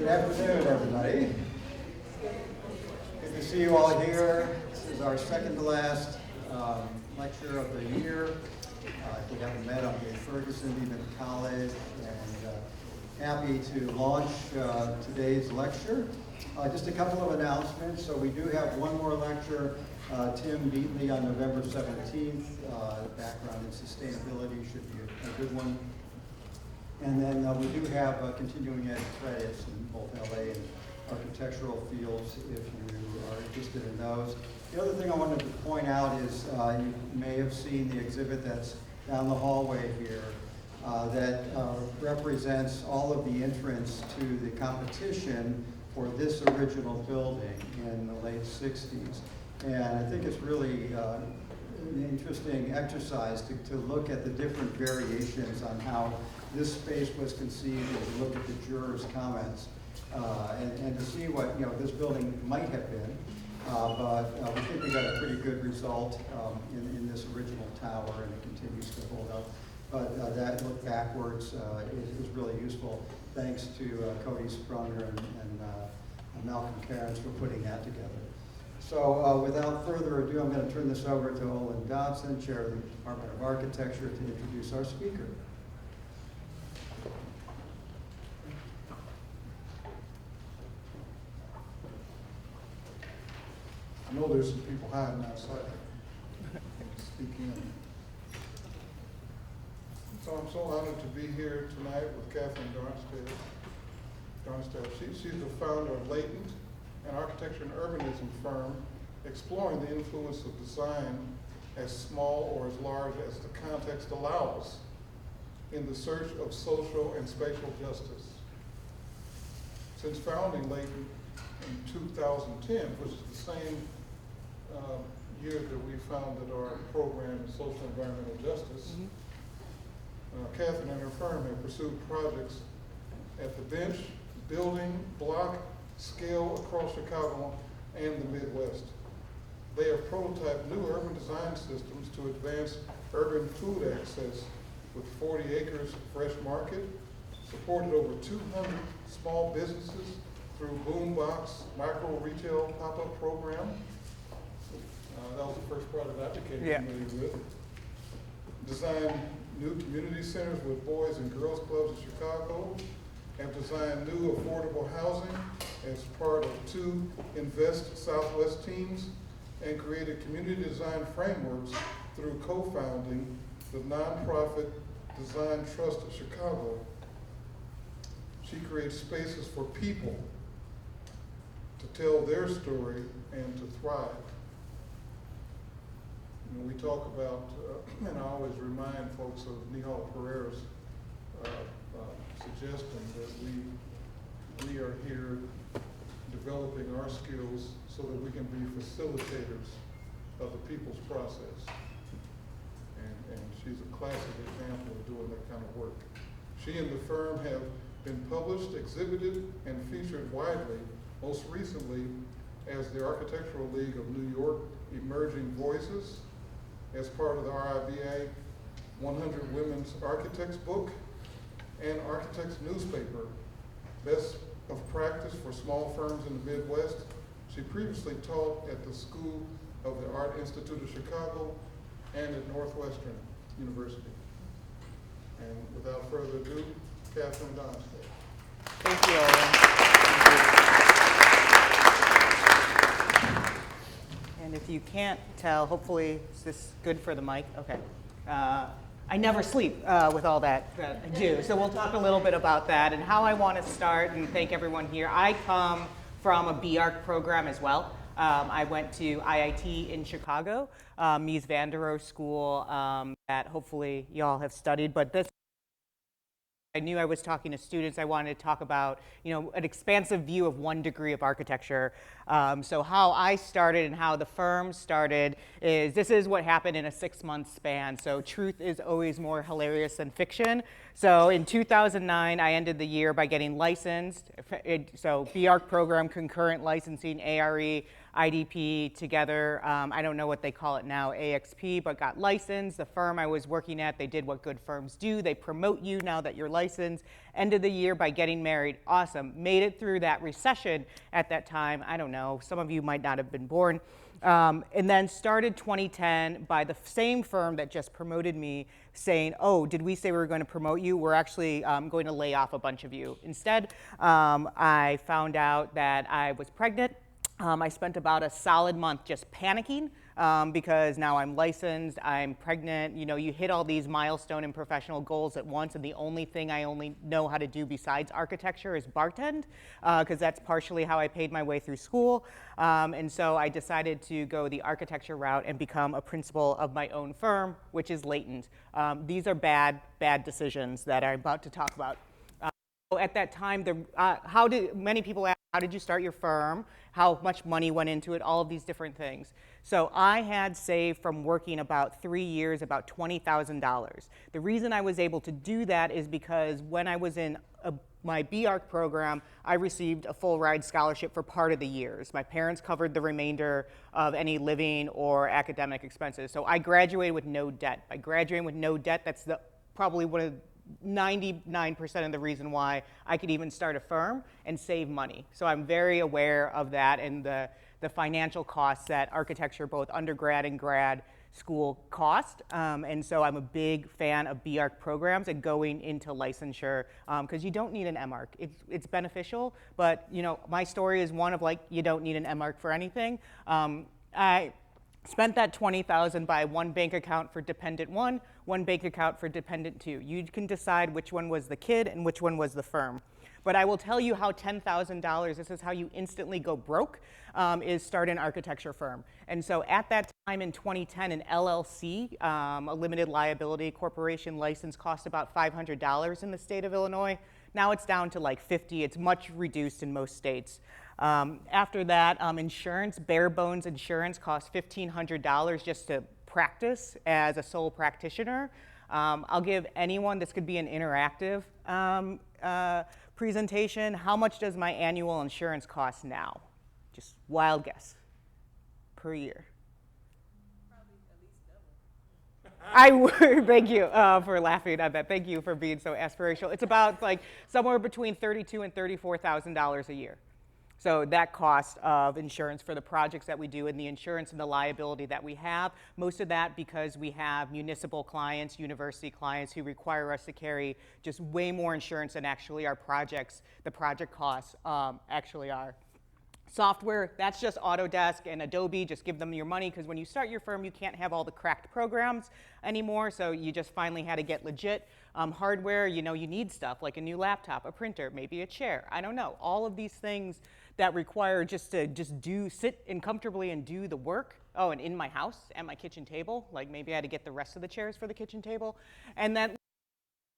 afternoon, everybody. Good to see you all here. This is our second to last lecture of the year. If we haven't met, I'm Dave Ferguson, Dean of College, and happy to launch today's lecture. Just a couple of announcements. So we do have one more lecture, Tim Beatley on November 17th. Background in sustainability should be a good one. And then we do have continuing ed credits in both LA and architectural fields if you are interested in those. The other thing I wanted to point out is you may have seen the exhibit that's down the hallway here that represents all of the entrants to the competition for this original building in the late 60s. And I think it's really an interesting exercise to look at the different variations on how this space was conceived as you look at the jurors' comments and to see what this building might have been. But we think we got a pretty good result in this original tower, and it continues to hold up. But that look backwards is really useful. Thanks to Cody Sprunger and Malcolm Cairns for putting that together. So without further ado, I'm going to turn this over to Olin Dodson, Chair of the Department of Architecture, to introduce our speaker. I know there's some people hiding outside. Speak in. So I'm so honored to be here tonight with Katherine Darnstadt. She's the founder of Latent, an architecture and urbanism firm exploring the influence of design as small or as large as the context allows in the search of social and spatial justice. Since founding Latent in 2010, which is the same year that we founded our program in social and environmental justice, Katherine and her firm have pursued projects at the bench, building, block, scale across Chicago and the Midwest. They have prototyped new urban design systems to advance urban food access with 40 acres fresh market, supported over 200 small businesses through Boombox micro retail pop-up program. That was the first project I became familiar with. Designed new community centers with Boys and Girls Clubs in Chicago, have designed new affordable housing as part of 2 Invest Southwest teams, and created community design frameworks through co-founding the nonprofit Design Trust of Chicago. She creates spaces for people to tell their story and to thrive. We talk about, and I always remind folks of Nihal Pereira's suggestion that we are here developing our skills so that we can be facilitators of the people's process. And she's a classic example of doing that kind of work. She and the firm have been published, exhibited, and featured widely, most recently as the Architectural League of New York Emerging Voices, as part of the RIBA 100 Women's Architects book, and Architects newspaper, Best of Practice for Small Firms in the Midwest. She previously taught at the School of the Art Institute of Chicago and at Northwestern University. And without further ado, Katherine Darnstadt. Thank you, Olin. And if you can't tell, hopefully, is this good for the mic? Okay. I never sleep with all that I do. So we'll talk a little bit about that and how I want to start, and thank everyone here. I come from a BARC program as well. I went to IIT in Chicago, Mies van der Rohe School that hopefully y'all have studied, but this I knew I was talking to students. I wanted to talk about, an expansive view of 1 degree of architecture. So how I started and how the firm started is this is what happened in a 6-month span. So truth is always more hilarious than fiction. So in 2009, I ended the year by getting licensed. So BARC program, concurrent licensing, ARE. IDP together. I don't know what they call it now, AXP, but got licensed. The firm I was working at, they did what good firms do. They promote you now that you're licensed. End of the year by getting married. Awesome. Made it through that recession at that time. I don't know. Some of you might not have been born. And then started 2010 by the same firm that just promoted me saying, oh, did we say we were going to promote you? We're actually going to lay off a bunch of you. Instead, I found out that I was pregnant. I spent about a solid month just panicking because now I'm licensed, I'm pregnant. You know, you hit all these milestone and professional goals at once, and the only thing I only know how to do besides architecture is bartend, because that's partially how I paid my way through school. And so I decided to go the architecture route and become a principal of my own firm, which is Latent. These are bad decisions that I'm about to talk about. At that time, many people ask, how did you start your firm? How much money went into it? All of these different things. So I had saved from working about 3 years about $20,000. The reason I was able to do that is because when I was in my BARC program, I received a full ride scholarship for part of the years. My parents covered the remainder of any living or academic expenses. So I graduated with no debt. By graduating with no debt, that's probably one of 99% of the reason why I could even start a firm and save money. So I'm very aware of that and the financial costs that architecture, both undergrad and grad school, cost. And so I'm a big fan of BARC programs and going into licensure because you don't need an MArch. It's beneficial, but you know, my story is one of like, you don't need an MArch for anything. I spent that $20,000 by one bank account for dependent one bank account for dependent two. You can decide which one was the kid and which one was the firm. But I will tell you how $10,000, this is how you instantly go broke, is start an architecture firm. And so at that time in 2010, an LLC, a limited liability corporation license, cost about $500 in the state of Illinois. Now it's down to like 50. It's much reduced in most states. After that, insurance, bare bones insurance costs $1,500 just to practice as a sole practitioner. I'll give anyone, this could be an interactive presentation. How much does my annual insurance cost now? Just wild guess per year. I would, thank you for laughing at that. Thank you for being so aspirational. It's about like somewhere between $32,000 and $34,000 a year. So that cost of insurance for the projects that we do and the insurance and the liability that we have, most of that because we have municipal clients, university clients who require us to carry just way more insurance than actually our projects, the project costs actually are. Software, that's just Autodesk and Adobe. Just give them your money because when you start your firm, you can't have all the cracked programs anymore. So you just finally had to get legit. Hardware, you know, you need stuff like a new laptop, a printer, maybe a chair. I don't know. All of these things that require just to sit in comfortably and do the work. Oh, and in my house, at my kitchen table, like maybe I had to get the rest of the chairs for the kitchen table. And that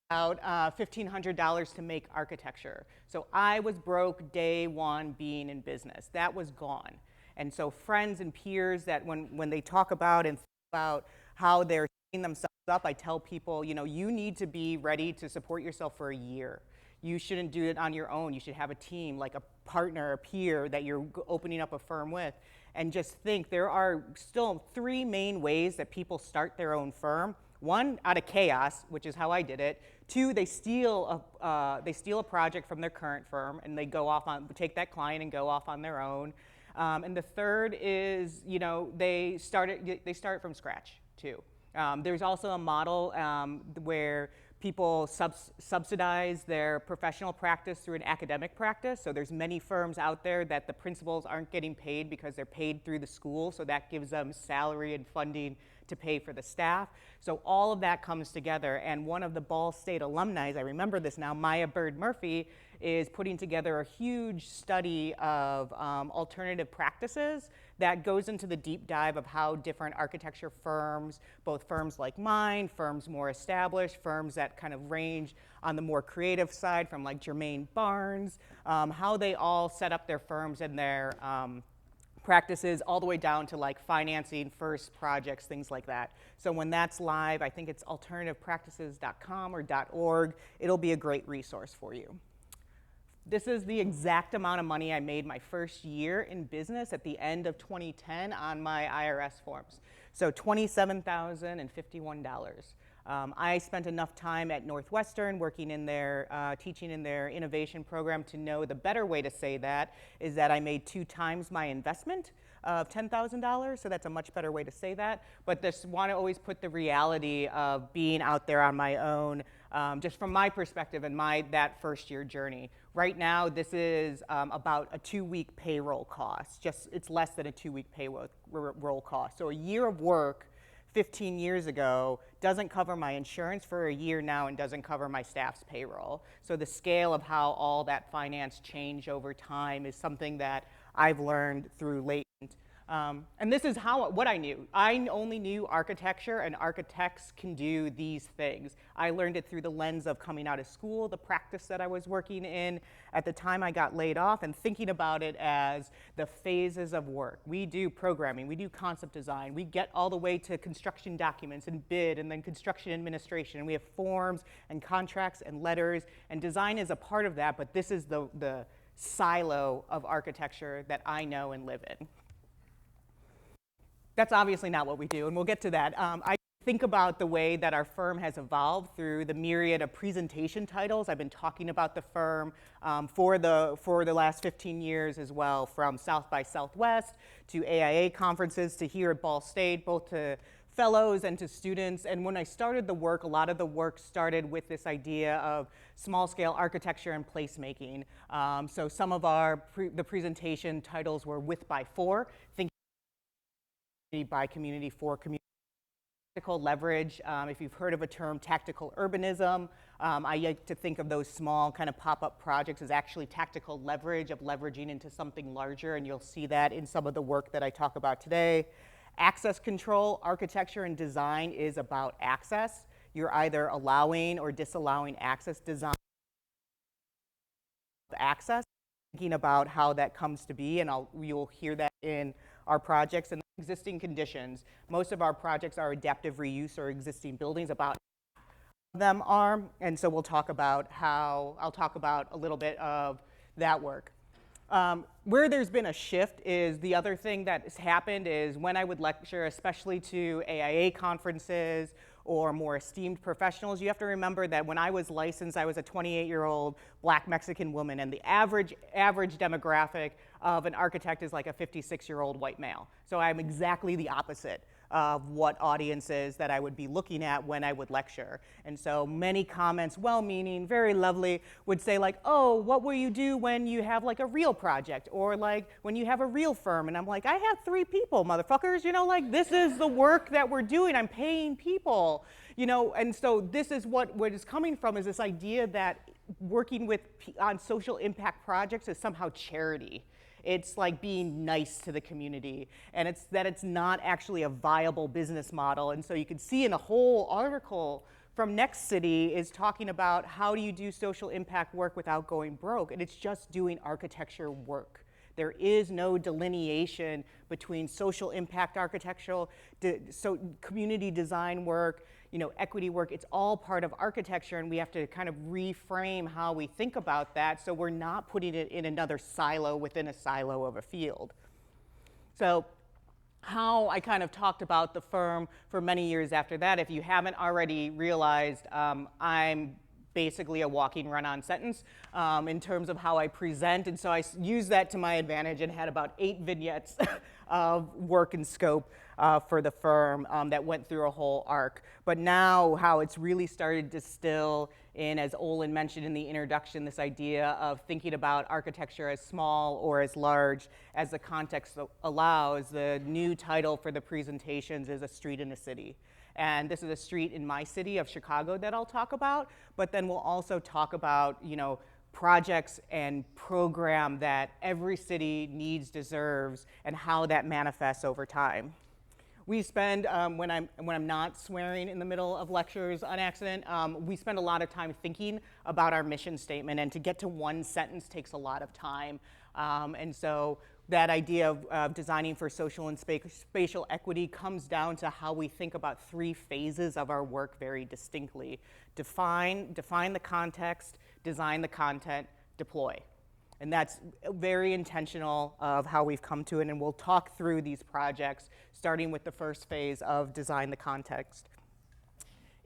about $1,500 to make architecture. So I was broke day one being in business. That was gone. And so friends and peers that when they talk about and think about how they're setting themselves up, I tell people, you know, you need to be ready to support yourself for a year. You shouldn't do it on your own. You should have a team, like a partner, a peer that you're opening up a firm with. And just think, there are still 3 main ways that people start their own firm. 1, out of chaos, which is how I did it. 2, they steal a project from their current firm and they go off on, take that client and go off on their own. And the third is, you know, they start from scratch too. There's also a model where people subsidize their professional practice through an academic practice. So there's many firms out there that the principals aren't getting paid because they're paid through the school. So that gives them salary and funding to pay for the staff. So all of that comes together. And one of the Ball State alumni, I remember this now, Maya Bird Murphy, is putting together a huge study of alternative practices that goes into the deep dive of how different architecture firms, both firms like mine, firms more established, firms that kind of range on the more creative side from like Jermaine Barnes, how they all set up their firms and their practices all the way down to like financing first projects, things like that. So when that's live, I think it's alternativepractices.com or .org, it'll be a great resource for you. This is the exact amount of money I made my first year in business at the end of 2010 on my IRS forms. So $27,051. I spent enough time at Northwestern working in their, teaching in their innovation program to know the better way to say that is that I made 2 times my investment of $10,000, so that's a much better way to say that. But just want to always put the reality of being out there on my own, just from my perspective and that first year journey. Right now, this is about a 2-week payroll cost. It's less than a 2-week payroll cost. So a year of work 15 years ago doesn't cover my insurance for a year now and doesn't cover my staff's payroll. So the scale of how all that finance changed over time is something that I've learned through Latent. And this is what I knew. I only knew architecture, and architects can do these things. I learned it through the lens of coming out of school, the practice that I was working in at the time I got laid off, and thinking about it as the phases of work. We do programming, we do concept design, we get all the way to construction documents and bid, and then construction administration, and we have forms and contracts and letters, and design is a part of that, but this is the silo of architecture that I know and live in. That's obviously not what we do, and we'll get to that. I think about the way that our firm has evolved through the myriad of presentation titles. I've been talking about the firm for the last 15 years as well, from South by Southwest to AIA conferences to here at Ball State, both to fellows and to students. And when I started the work, a lot of the work started with this idea of small-scale architecture and placemaking. So some of the presentation titles were with by for, thinking by community for community. Tactical leverage, if you've heard of a term, tactical urbanism, I like to think of those small kind of pop-up projects as actually tactical leverage of leveraging into something larger, and you'll see that in some of the work that I talk about today. Access control, architecture and design is about access. You're either allowing or disallowing access. Design access, thinking about how that comes to be, and you'll hear that in our projects. And existing conditions. Most of our projects are adaptive reuse or existing buildings. About them are, and so I'll talk about a little bit of that work. Where there's been a shift is the other thing that has happened is when I would lecture, especially to AIA conferences or more esteemed professionals, you have to remember that when I was licensed, I was a 28-year-old Black Mexican woman, and the average demographic of an architect is like a 56-year-old white male. So I'm exactly the opposite of what audiences that I would be looking at when I would lecture. And so many comments, well-meaning, very lovely, would say like, oh, what will you do when you have like a real project? Or like when you have a real firm? And I'm like, I have 3 people, motherfuckers. You know, like this is the work that we're doing. I'm paying people. You know, and so this is what is coming from is this idea that working on social impact projects is somehow charity. It's like being nice to the community, and it's not actually a viable business model. And so you can see in a whole article from Next City is talking about how do you do social impact work without going broke, and it's just doing architecture work. There is no delineation between social impact architectural, so community design work, you know, equity work. It's all part of architecture, and we have to kind of reframe how we think about that so we're not putting it in another silo within a silo of a field. So how I kind of talked about the firm for many years after that, if you haven't already realized, I'm basically a walking run-on sentence in terms of how I present, and so I used that to my advantage and had about 8 vignettes of work and scope for the firm that went through a whole arc. But now how it's really started to distill in, as Olin mentioned in the introduction, this idea of thinking about architecture as small or as large as the context allows. The new title for the presentations is A Street in a City. And this is a street in my city of Chicago that I'll talk about, but then we'll also talk about, you know, projects and program that every city needs, deserves, and how that manifests over time. We spend, when I'm not swearing in the middle of lectures on accident, we spend a lot of time thinking about our mission statement, and to get to one sentence takes a lot of time. And so that idea of designing for social and spatial equity comes down to how we think about 3 phases of our work very distinctly. Define the context, design the content, deploy. And that's very intentional of how we've come to it, and we'll talk through these projects, starting with the first phase of Design the Context.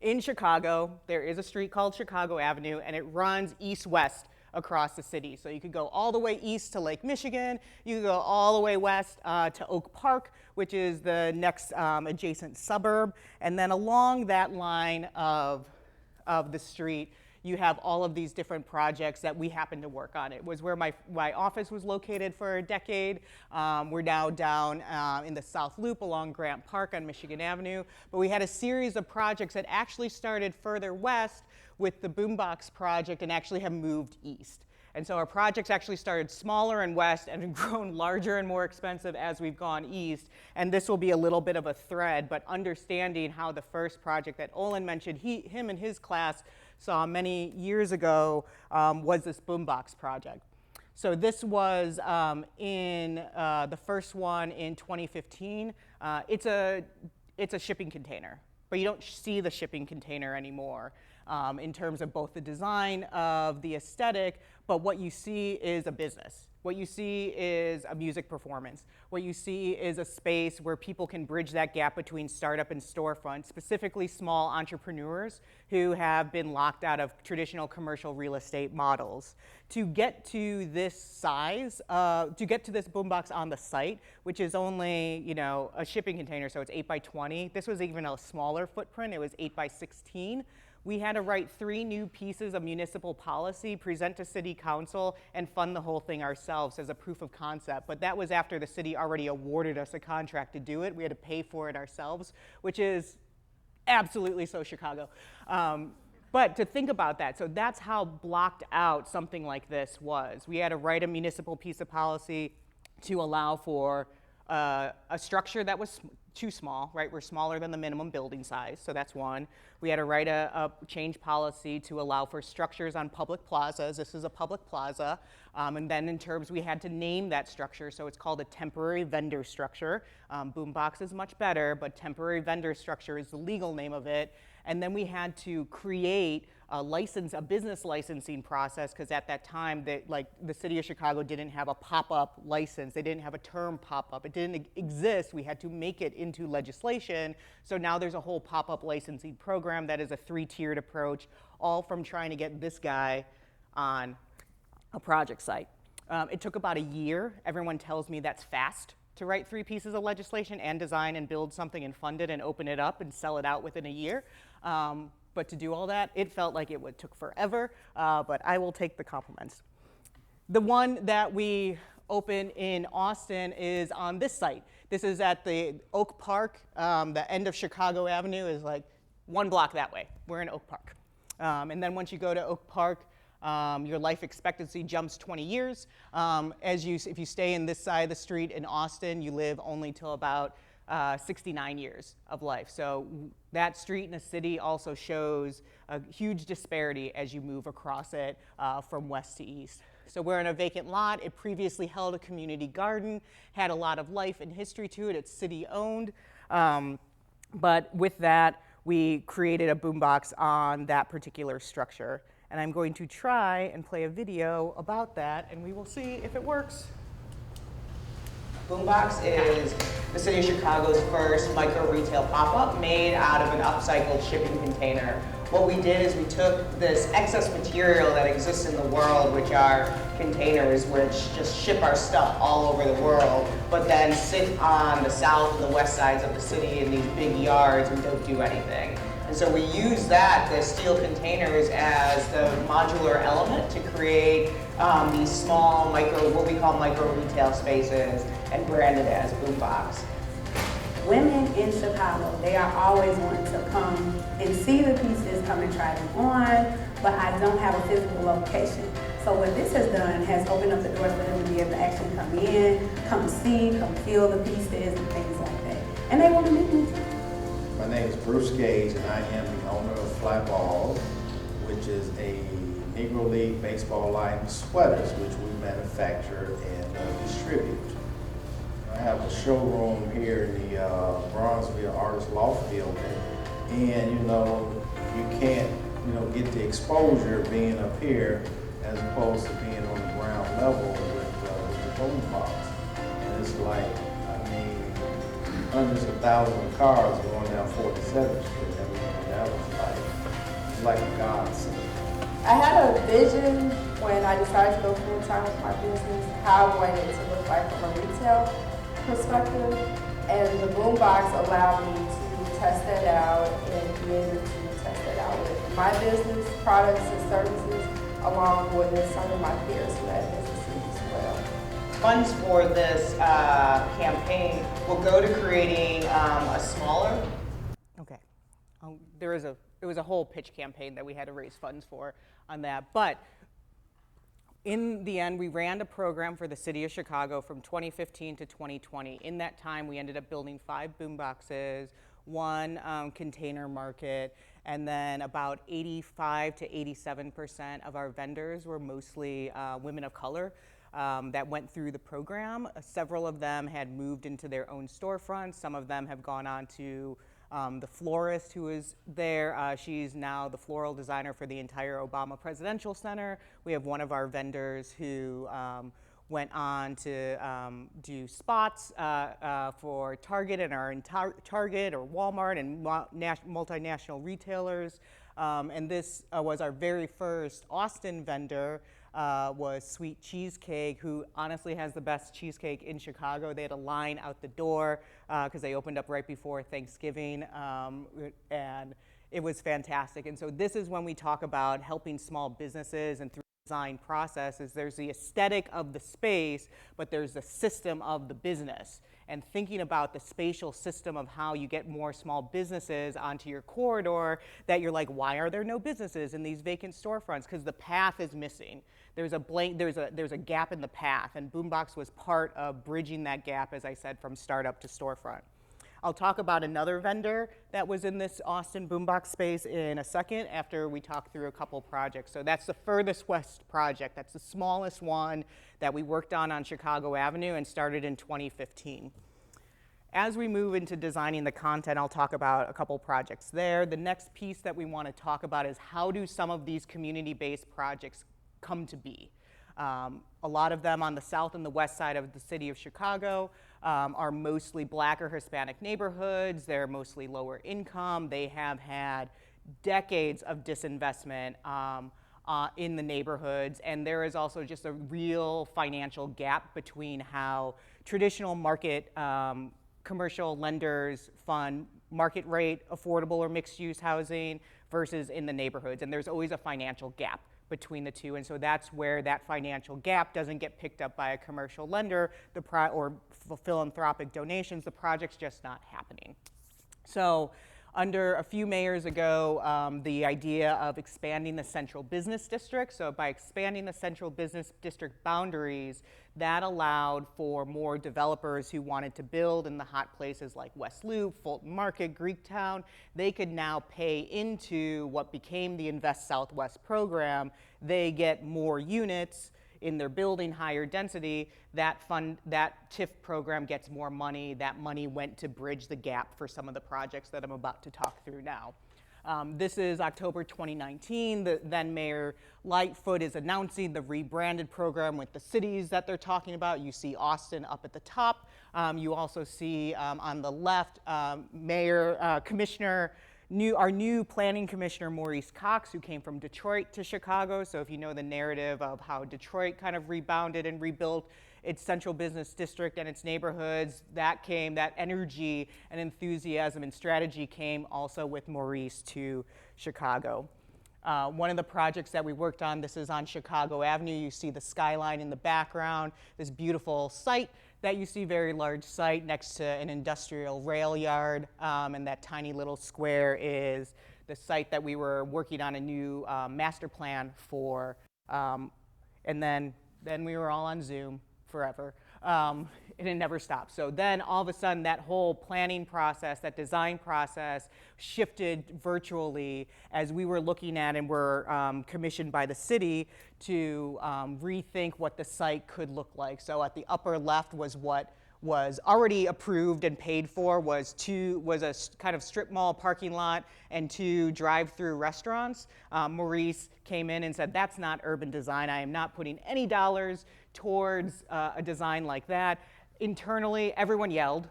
In Chicago, there is a street called Chicago Avenue, and it runs east-west across the city. So you could go all the way east to Lake Michigan, you could go all the way west to Oak Park, which is the next adjacent suburb, and then along that line of the street, you have all of these different projects that we happen to work on. It was where my office was located for a decade. We're now down in the South Loop along Grant Park on Michigan Avenue. But we had a series of projects that actually started further west with the Boombox project and actually have moved east. And so our projects actually started smaller and west and have grown larger and more expensive as we've gone east. And this will be a little bit of a thread, but understanding how the first project that Olin mentioned, him and his class saw many years ago was this Boombox project. So this was in the first one in 2015. It's a shipping container, but you don't see the shipping container anymore in terms of both the design of the aesthetic, but what you see is a business. What you see is a music performance. What you see is a space where people can bridge that gap between startup and storefront, specifically small entrepreneurs who have been locked out of traditional commercial real estate models. To get to this size, to get to this Boombox on the site, which is only, a shipping container, so it's 8 by 20. This was even a smaller footprint. It was 8 by 16. We had to write 3 new pieces of municipal policy, present to City Council, and fund the whole thing ourselves as a proof of concept. But that was after the city already awarded us a contract to do it. We had to pay for it ourselves, which is absolutely so Chicago. But to think about that, so that's how blocked out something like this was. We had to write a municipal piece of policy to allow for a structure that was too small, right? We're smaller than the minimum building size, so that's one. We had to write a change policy to allow for structures on public plazas. This is a public plaza. And then in terms, we had to name that structure, so it's called a temporary vendor structure. Boombox is much better, but temporary vendor structure is the legal name of it. And then we had to create a business licensing process, because at that time, the city of Chicago didn't have a pop-up license. They didn't have a term pop-up. It didn't exist. We had to make it into legislation. So now there's a whole pop-up licensing program that is a 3-tiered approach, all from trying to get this guy on a project site. It took about a year. Everyone tells me that's fast to write 3 pieces of legislation and design and build something and fund it and open it up and sell it out within a year. But to do all that, it felt like it took forever, but I will take the compliments. The one that we open in Austin is on this site. This is at the Oak Park. The end of Chicago Avenue is like 1 block that way. We're in Oak Park. And then once you go to Oak Park, your life expectancy jumps 20 years. If you stay in this side of the street in Austin, you live only till about 69 years of life. So that street in the city also shows a huge disparity as you move across it from west to east. So we're in a vacant lot. It previously held a community garden, had a lot of life and history to it. It's city owned. But with that, we created a boombox on that particular structure. And I'm going to try and play a video about that, and we will see if it works. Boombox is the city of Chicago's first micro retail pop-up made out of an upcycled shipping container. What we did is we took this excess material that exists in the world, which are containers which just ship our stuff all over the world, but then sit on the south and the west sides of the city in these big yards and don't do anything. And so we use the steel containers, as the modular element to create these small what we call micro retail spaces, and brand it as Boombox. Women in Chicago, they are always wanting to come and see the pieces, come and try them on, but I don't have a physical location. So what this has done has opened up the doors for them to be able to actually come in, come see, come feel the pieces and things like that. And they want to meet me too. My name is Bruce Gage, and I am the owner of Fly Ball, which is a Negro League baseball line sweaters, which we manufacture and distribute. I have a showroom here in the Bronzeville Artist Loft building, and you can't get the exposure being up here as opposed to being on the ground level with the boom box. And it's like, I mean, hundreds of thousands of cars going down 47th Street. I mean, that was like a godsend. I had a vision when I decided to go full-time with my business, how I wanted it to look like from a retail perspective. And the boombox allowed me to test that out and be able to test that out with my business, products and services, along with some of my peers who had businesses as well. Funds for this campaign will go to creating a smaller. Okay, it was a whole pitch campaign that we had to raise funds for on that, but in the end, we ran a program for the city of Chicago from 2015 to 2020. In that time, we ended up building 5 boom boxes, 1 container market, and then about 85 to 87% of our vendors were mostly women of color that went through the program. Several of them had moved into their own storefronts. Some of them have gone on to the florist who is there, she's now the floral designer for the entire Obama Presidential Center. We have one of our vendors who went on to do spots for Target and our Target or Walmart and multinational retailers. And this was our very first Austin vendor, was Sweet Cheesecake, who honestly has the best cheesecake in Chicago. They had a line out the door because they opened up right before Thanksgiving, and it was fantastic. And so this is when we talk about helping small businesses and through design processes, there's the aesthetic of the space, but there's the system of the business. And thinking about the spatial system of how you get more small businesses onto your corridor, that you're like, why are there no businesses in these vacant storefronts? Because the path is missing. There's a gap in the path, and Boombox was part of bridging that gap, as I said, from startup to storefront. I'll talk about another vendor that was in this Austin Boombox space in a second after we talk through a couple projects. So that's the furthest west project. That's the smallest one that we worked on Chicago Avenue and started in 2015. As we move into designing the content, I'll talk about a couple projects there. The next piece that we want to talk about is how do some of these community-based projects come to be. A lot of them on the south and the west side of the city of Chicago are mostly Black or Hispanic neighborhoods. They're mostly lower income. They have had decades of disinvestment in the neighborhoods, and there is also just a real financial gap between how traditional market commercial lenders fund market rate, affordable or mixed use housing versus in the neighborhoods, and there's always a financial gap between the two, and so that's where that financial gap doesn't get picked up by a commercial lender or philanthropic donations. The project's just not happening. So under a few mayors ago, the idea of expanding the central business district. So by expanding the central business district boundaries, that allowed for more developers who wanted to build in the hot places like West Loop, Fulton Market, Greektown. They could now pay into what became the Invest Southwest program. They get more units in their building, higher density. That TIF program gets more money. That money went to bridge the gap for some of the projects that I'm about to talk through now. This is October 2019. The then Mayor Lightfoot is announcing the rebranded program with the cities that they're talking about. You see Austin up at the top. You also see on the left, our new planning commissioner, Maurice Cox, who came from Detroit to Chicago. So if you know the narrative of how Detroit kind of rebounded and rebuilt its central business district and its neighborhoods, that energy and enthusiasm and strategy came also with Maurice to Chicago. One of the projects that we worked on, this is on Chicago Avenue. You see the skyline in the background, this beautiful site that you see, very large site next to an industrial rail yard, and that tiny little square is the site that we were working on a new master plan for, and then we were all on Zoom forever, and it never stopped. So then all of a sudden that whole planning process, that design process shifted virtually as we were looking at and were commissioned by the city to rethink what the site could look like. So at the upper left was what was already approved and paid for was a kind of strip mall parking lot and 2 drive-through restaurants. Maurice came in and said, that's not urban design. I am not putting any dollars towards a design like that. Internally, everyone yelled,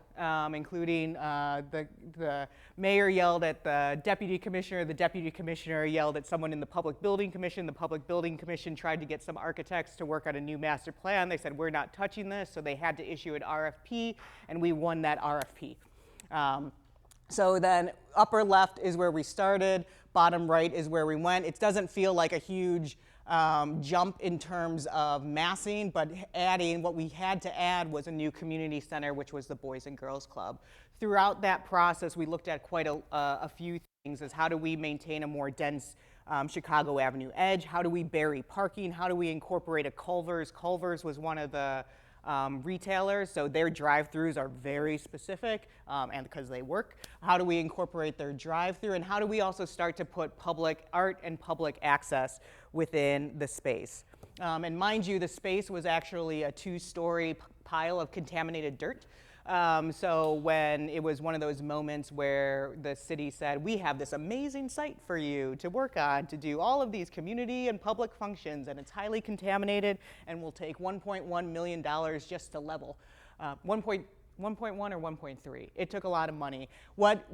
including the mayor yelled at the deputy commissioner yelled at someone in the public building commission. The public building commission tried to get some architects to work on a new master plan. They said, we're not touching this, so they had to issue an RFP, and we won that RFP. So then upper left is where we started, bottom right is where we went. It doesn't feel like a huge jump in terms of massing, but what we had to add was a new community center, which was the Boys and Girls Club. Throughout that process, we looked at quite a few things as how do we maintain a more dense Chicago Avenue edge? How do we bury parking? How do we incorporate a Culver's? Culver's was one of the retailers, so their drive-throughs are very specific, and because they work. How do we incorporate their drive-through, and how do we also start to put public art and public access within the space? And mind you, the space was actually a 2-story pile of contaminated dirt. So when it was one of those moments where the city said, we have this amazing site for you to work on, to do all of these community and public functions, and it's highly contaminated, and will take $1.1 million just to level. 1.1 or 1.3. It took a lot of money. What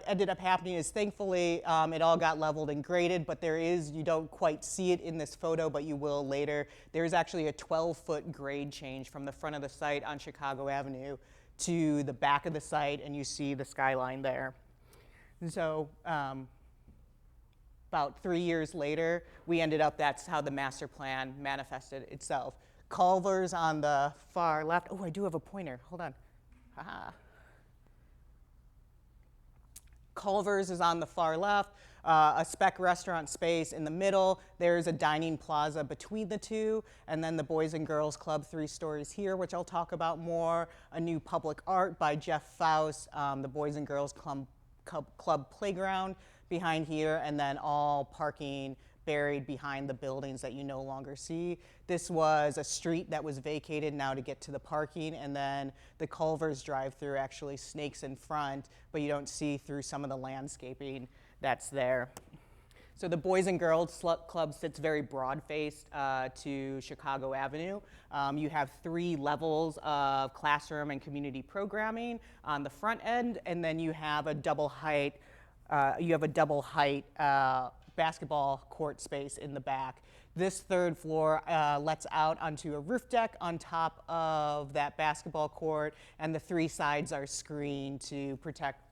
ended up happening is thankfully it all got leveled and graded, but you don't quite see it in this photo, but you will later. There's actually a 12-foot grade change from the front of the site on Chicago Avenue to the back of the site, and you see the skyline there. And so about 3 years later, we ended up, that's how the master plan manifested itself. Culver's on the far left. Oh, I do have a pointer. Hold on. Culver's is on the far left, a spec restaurant space in the middle. There's a dining plaza between the two, and then the Boys and Girls Club 3 stories here, which I'll talk about more. A new public art by Jeff Faust, the Boys and Girls Club playground behind here, and then all parking buried behind the buildings that you no longer see. This was a street that was vacated now to get to the parking, and then the Culver's drive-through actually snakes in front, but you don't see through some of the landscaping that's there. So the Boys and Girls Club sits very broad-faced to Chicago Avenue. You have 3 levels of classroom and community programming on the front end, and then you have a double height basketball court space in the back. This 3rd floor lets out onto a roof deck on top of that basketball court, and the 3 sides are screened to protect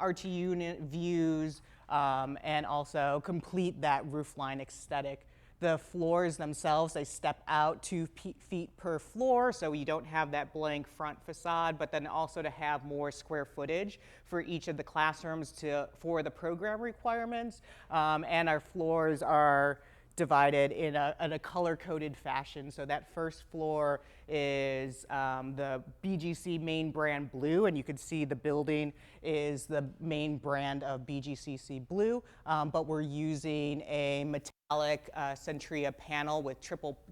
RT unit views and also complete that roofline aesthetic. The floors themselves, they step out 2 feet per floor, so you don't have that blank front facade, but then also to have more square footage for each of the classrooms for the program requirements. And our floors are divided in a color-coded fashion. So that first floor is the BGC main brand blue, and you can see the building is the main brand of BGCC blue, but we're using a metallic Centria panel with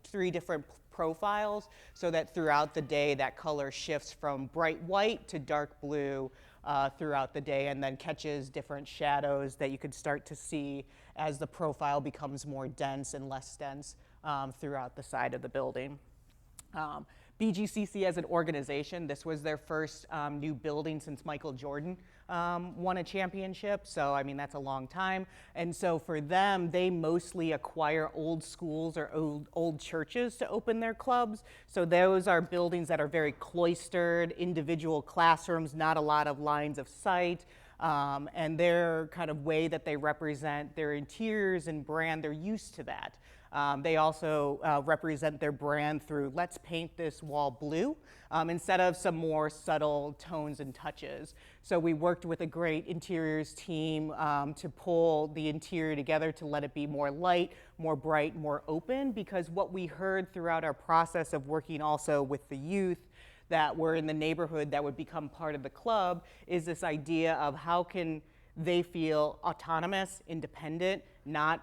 3 different profiles, so that throughout the day that color shifts from bright white to dark blue throughout the day, and then catches different shadows that you could start to see as the profile becomes more dense and less dense throughout the side of the building. BGCC as an organization, this was their first new building since Michael Jordan won a championship. So, I mean, that's a long time. And so for them, they mostly acquire old schools or old churches to open their clubs. So those are buildings that are very cloistered, individual classrooms, not a lot of lines of sight. And their kind of way that they represent their interiors and brand, they're used to that. They also represent their brand through let's paint this wall blue instead of some more subtle tones and touches. So we worked with a great interiors team to pull the interior together to let it be more light, more bright, more open, because what we heard throughout our process of working also with the youth that were in the neighborhood that would become part of the club is this idea of how can they feel autonomous, independent, not,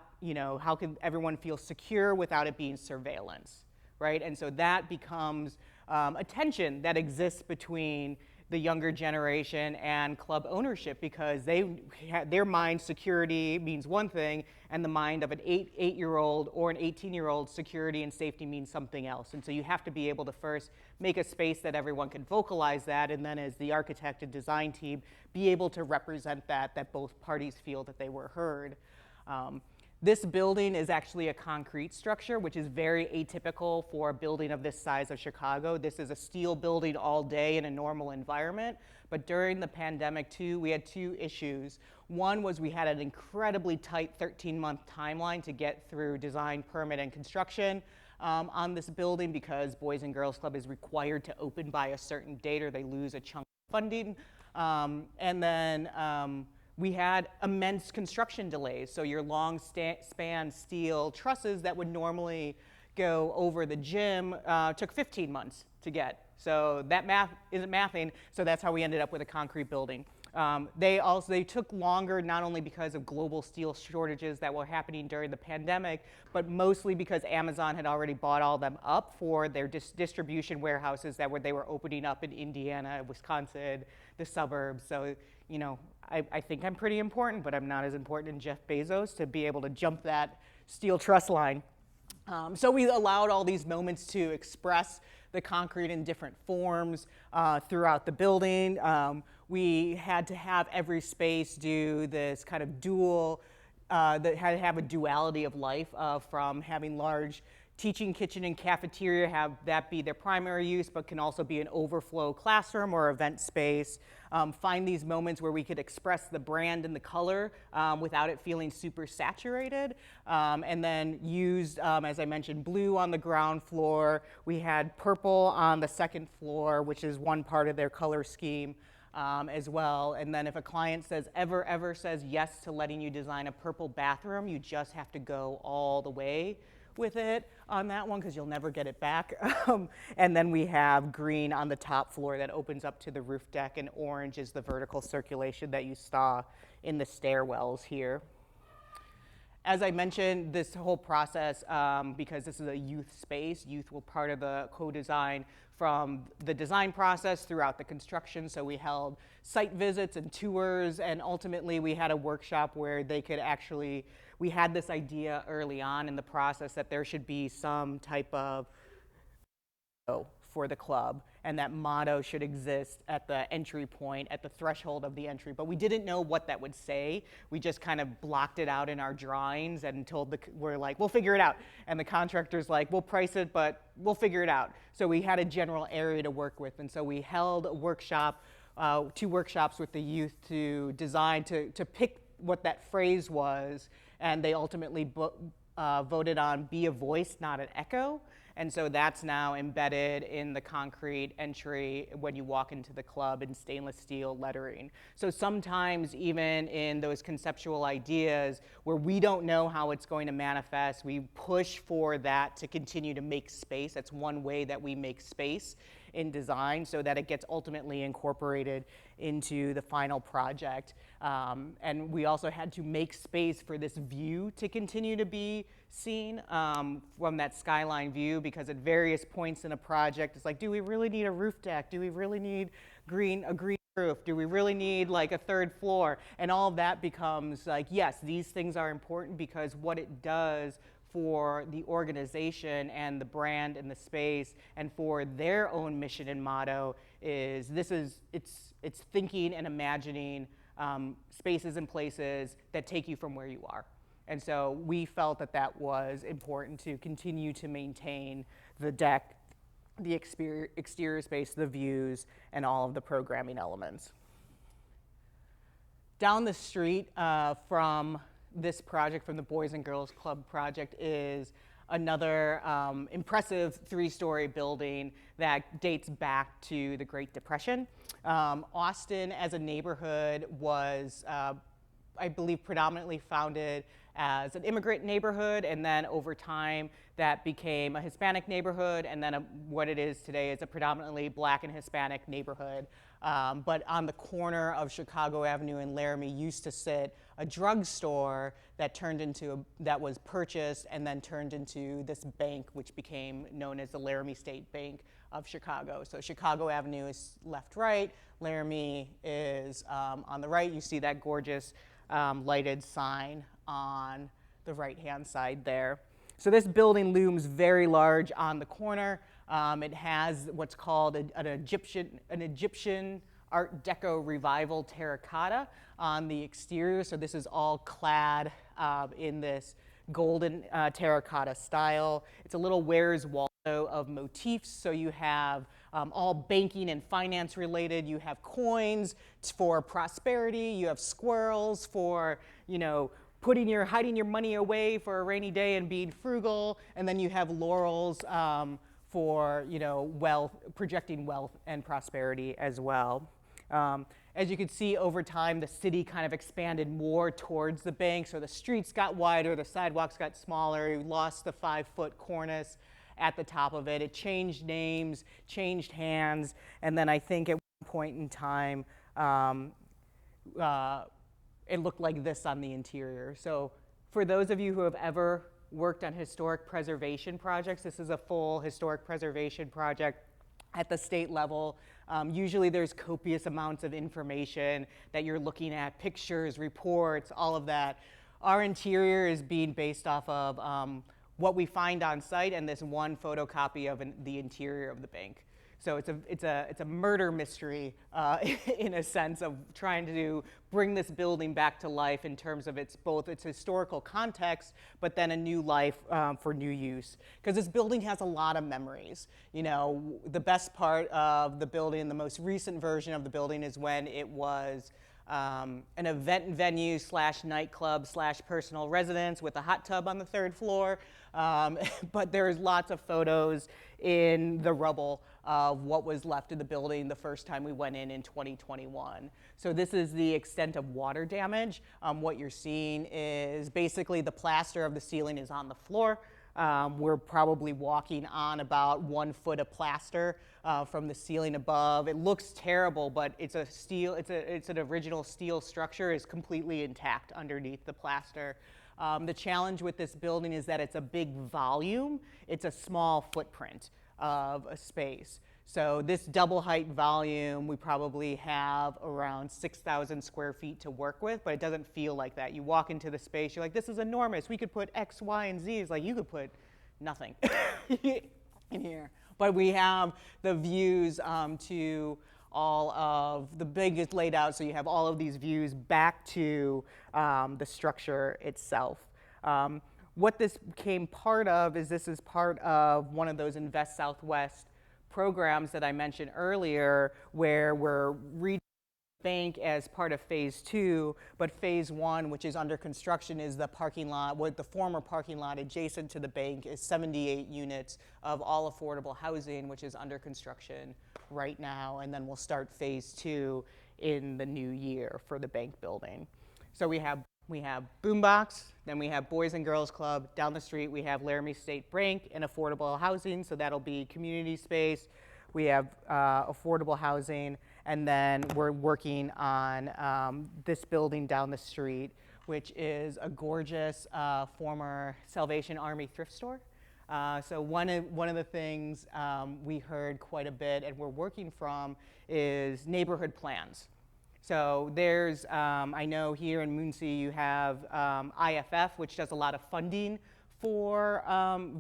how can everyone feel secure without it being surveillance, right? And so that becomes a tension that exists between the younger generation and club ownership, because their mind security means one thing, and the mind of an eight-year-old or an 18-year-old security and safety means something else. And so you have to be able to first make a space that everyone can vocalize that, and then as the architect and design team, be able to represent that both parties feel that they were heard. This building is actually a concrete structure, which is very atypical for a building of this size of Chicago. This is a steel building all day in a normal environment, but during the pandemic too, we had two issues. One was we had an incredibly tight 13-month timeline to get through design, permit, and construction on this building, because Boys and Girls Club is required to open by a certain date or they lose a chunk of funding. And then we had immense construction delays. So your long span steel trusses that would normally go over the gym took 15 months to get. So that math isn't mathing, so that's how we ended up with a concrete building. They took longer, not only because of global steel shortages that were happening during the pandemic, but mostly because Amazon had already bought all them up for their distribution warehouses that they were opening up in Indiana, Wisconsin, the suburbs. So, you know, I think I'm pretty important, but I'm not as important as Jeff Bezos to be able to jump that steel truss line. So we allowed all these moments to express the concrete in different forms throughout the building. We had to have every space do this kind of dual, that had to have a duality of life, from having large teaching kitchen and cafeteria, have that be their primary use, but can also be an overflow classroom or event space. Find these moments where we could express the brand and the color without it feeling super saturated. And then used, as I mentioned, blue on the ground floor. We had purple on the second floor, which is one part of their color scheme. As well. And then if a client ever says yes to letting you design a purple bathroom, you just have to go all the way with it on that one, because you'll never get it back. And then we have green on the top floor that opens up to the roof deck, and orange is the vertical circulation that you saw in the stairwells here. As I mentioned, this whole process, because this is a youth space, youth were part of the co-design from the design process throughout the construction. So we held site visits and tours, and ultimately we had a workshop where they could actually, we had this idea early on in the process that there should be some type of for the club, and that motto should exist at the entry point, at the threshold of the entry. But we didn't know what that would say. We just kind of blocked it out in our drawings and we're like, we'll figure it out. And the contractor's like, we'll price it, but we'll figure it out. So we had a general area to work with. And so we held a workshop, 2 workshops with the youth to design, to pick what that phrase was. And they ultimately voted on be a voice, not an echo. And so that's now embedded in the concrete entry when you walk into the club in stainless steel lettering. So sometimes even in those conceptual ideas where we don't know how it's going to manifest, we push for that to continue to make space. That's one way that we make space in design, so that it gets ultimately incorporated into the final project. And we also had to make space for this view to continue to be seen from that skyline view, because at various points in a project, it's like, do we really need a roof deck? Do we really need a green roof? Do we really need like a 3rd floor? And all of that becomes like, yes, these things are important, because what it does for the organization and the brand and the space and for their own mission and motto is it's thinking and imagining spaces and places that take you from where you are. And so we felt that that was important to continue to maintain the deck, the exterior space, the views, and all of the programming elements. Down the street from this project, from the Boys and Girls Club project, is another impressive 3-story building that dates back to the Great Depression. Austin as a neighborhood was, I believe, predominantly founded as an immigrant neighborhood, and then over time that became a Hispanic neighborhood, and then what it is today is a predominantly Black and Hispanic neighborhood. But on the corner of Chicago Avenue and Laramie used to sit a drugstore that was purchased and then turned into this bank, which became known as the Laramie State Bank of Chicago. So Chicago Avenue is left-right, Laramie is on the right. You see that gorgeous lighted sign on the right-hand side there. So this building looms very large on the corner. It has what's called an Egyptian Art Deco revival terracotta on the exterior. So this is all clad in this golden terracotta style. It's a little Where's Waldo of motifs. So you have all banking and finance related. You have coins for prosperity. You have squirrels for, hiding your money away for a rainy day and being frugal. And then you have laurels for wealth, projecting wealth and prosperity as well. As you can see, over time, the city kind of expanded more towards the bank. So the streets got wider, the sidewalks got smaller. We lost the 5-foot cornice at the top of it. It changed names, changed hands, and then I think at one point in time, it looked like this on the interior. So for those of you who have ever worked on historic preservation projects, this is a full historic preservation project at the state level. Usually there's copious amounts of information that you're looking at, pictures, reports, all of that. Our interior is being based off of what we find on site and this one photocopy of the interior of the bank. So it's a murder mystery in a sense of trying to bring this building back to life in terms of both its historical context, but then a new life for new use. Because this building has a lot of memories. The best part of the building, the most recent version of the building, is when it was an event venue / nightclub / personal residence with a hot tub on the 3rd floor. But there's lots of photos in the rubble of what was left of the building the first time we went in 2021. So this is the extent of water damage. What you're seeing is basically the plaster of the ceiling is on the floor. We're probably walking on about 1 foot of plaster from the ceiling above. It looks terrible, but it's an original steel structure. It's completely intact underneath the plaster. The challenge with this building is that it's a big volume. It's a small footprint of a space. So this double height volume, we probably have around 6,000 square feet to work with, but it doesn't feel like that. You walk into the space, you're like, this is enormous. We could put X, Y, and Z. It's like, you could put nothing in here. But we have the views to all of the biggest laid out, so you have all of these views back to the structure itself. What this became part of is this is part of one of those Invest Southwest programs that I mentioned earlier, where we're redoing the bank as part of phase 2, but phase 1, which is under construction, is the parking lot, what the former parking lot adjacent to the bank is 78 units of all affordable housing, which is under construction right now, and then we'll start phase 2 in the new year for the bank building. So we have Boombox, then we have Boys and Girls Club. Down the street, we have Laramie State Bank and affordable housing, so that'll be community space. We have affordable housing, and then we're working on this building down the street, which is a gorgeous former Salvation Army thrift store. So one of the things we heard quite a bit and we're working from is neighborhood plans. So there's, I know here in Muncie you have IFF, which does a lot of funding for